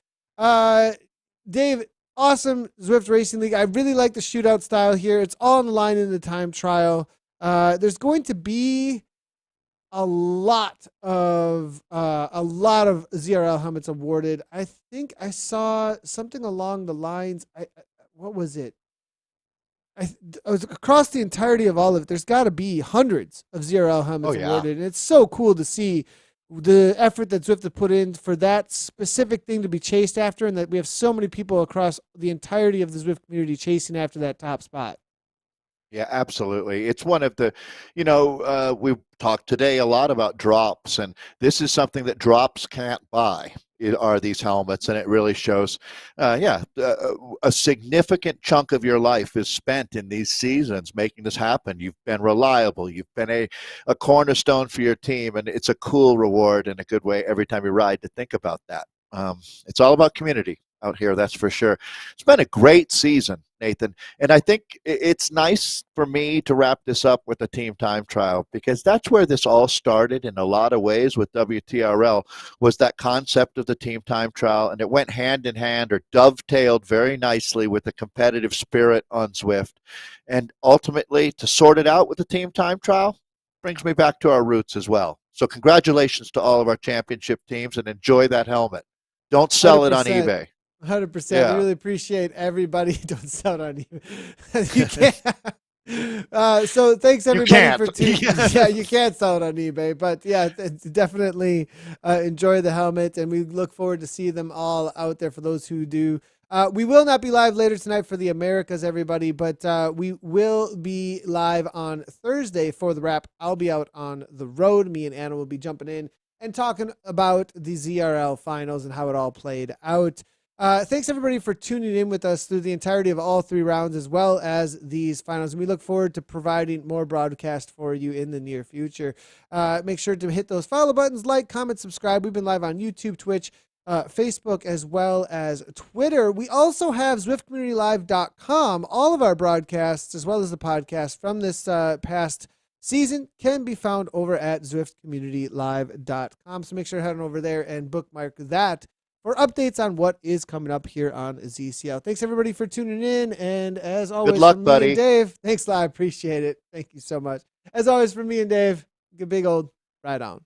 Dave, awesome Zwift Racing League. I really like the shootout style here. It's all on the line in the time trial. There's going to be a lot of ZRL helmets awarded. I think I saw something along the lines. What was it? I was across the entirety of all of it. There's got to be hundreds of ZRL helmets awarded, and it's so cool to see the effort that Zwift have put in for that specific thing to be chased after, and that we have so many people across the entirety of the Zwift community chasing after that top spot. Yeah, absolutely. It's one of the, we've talked today a lot about drops, and this is something that drops can't buy. Are these helmets, and it really shows a significant chunk of your life is spent in these seasons making this happen. You've been reliable, you've been a cornerstone for your team, and it's a cool reward in a good way every time you ride to think about that. It's all about community out here, that's for sure. It's been a great season, Nathan, and I think it's nice for me to wrap this up with a team time trial, because that's where this all started in a lot of ways with WTRL, was that concept of the team time trial, and it went hand in hand or dovetailed very nicely with the competitive spirit on Zwift, and ultimately to sort it out with the team time trial brings me back to our roots as well. So congratulations to all of our championship teams, and enjoy that helmet. Don't sell 100%. It on eBay. 100%. Yeah. We really appreciate everybody. Don't sell it on eBay. You can't. So thanks everybody for tuning. Yeah, you can't sell it on eBay, but yeah, definitely enjoy the helmet, and we look forward to see them all out there for those who do. We will not be live later tonight for the Americas, everybody, but we will be live on Thursday for the wrap. I'll be out on the road. Me and Anna will be jumping in and talking about the ZRL finals and how it all played out. Thanks everybody for tuning in with us through the entirety of all 3 rounds, as well as these finals. And we look forward to providing more broadcast for you in the near future. Make sure to hit those follow buttons, like, comment, subscribe. We've been live on YouTube, Twitch, Facebook, as well as Twitter. We also have ZwiftCommunityLive.com. All of our broadcasts, as well as the podcast from this past season, can be found over at ZwiftCommunityLive.com. So make sure to head on over there and bookmark that for updates on what is coming up here on ZCL. Thanks everybody for tuning in, and as always, Good luck, from me buddy. and Dave. Thanks a lot, I appreciate it. Thank you so much. As always, from me and Dave, good big old right on.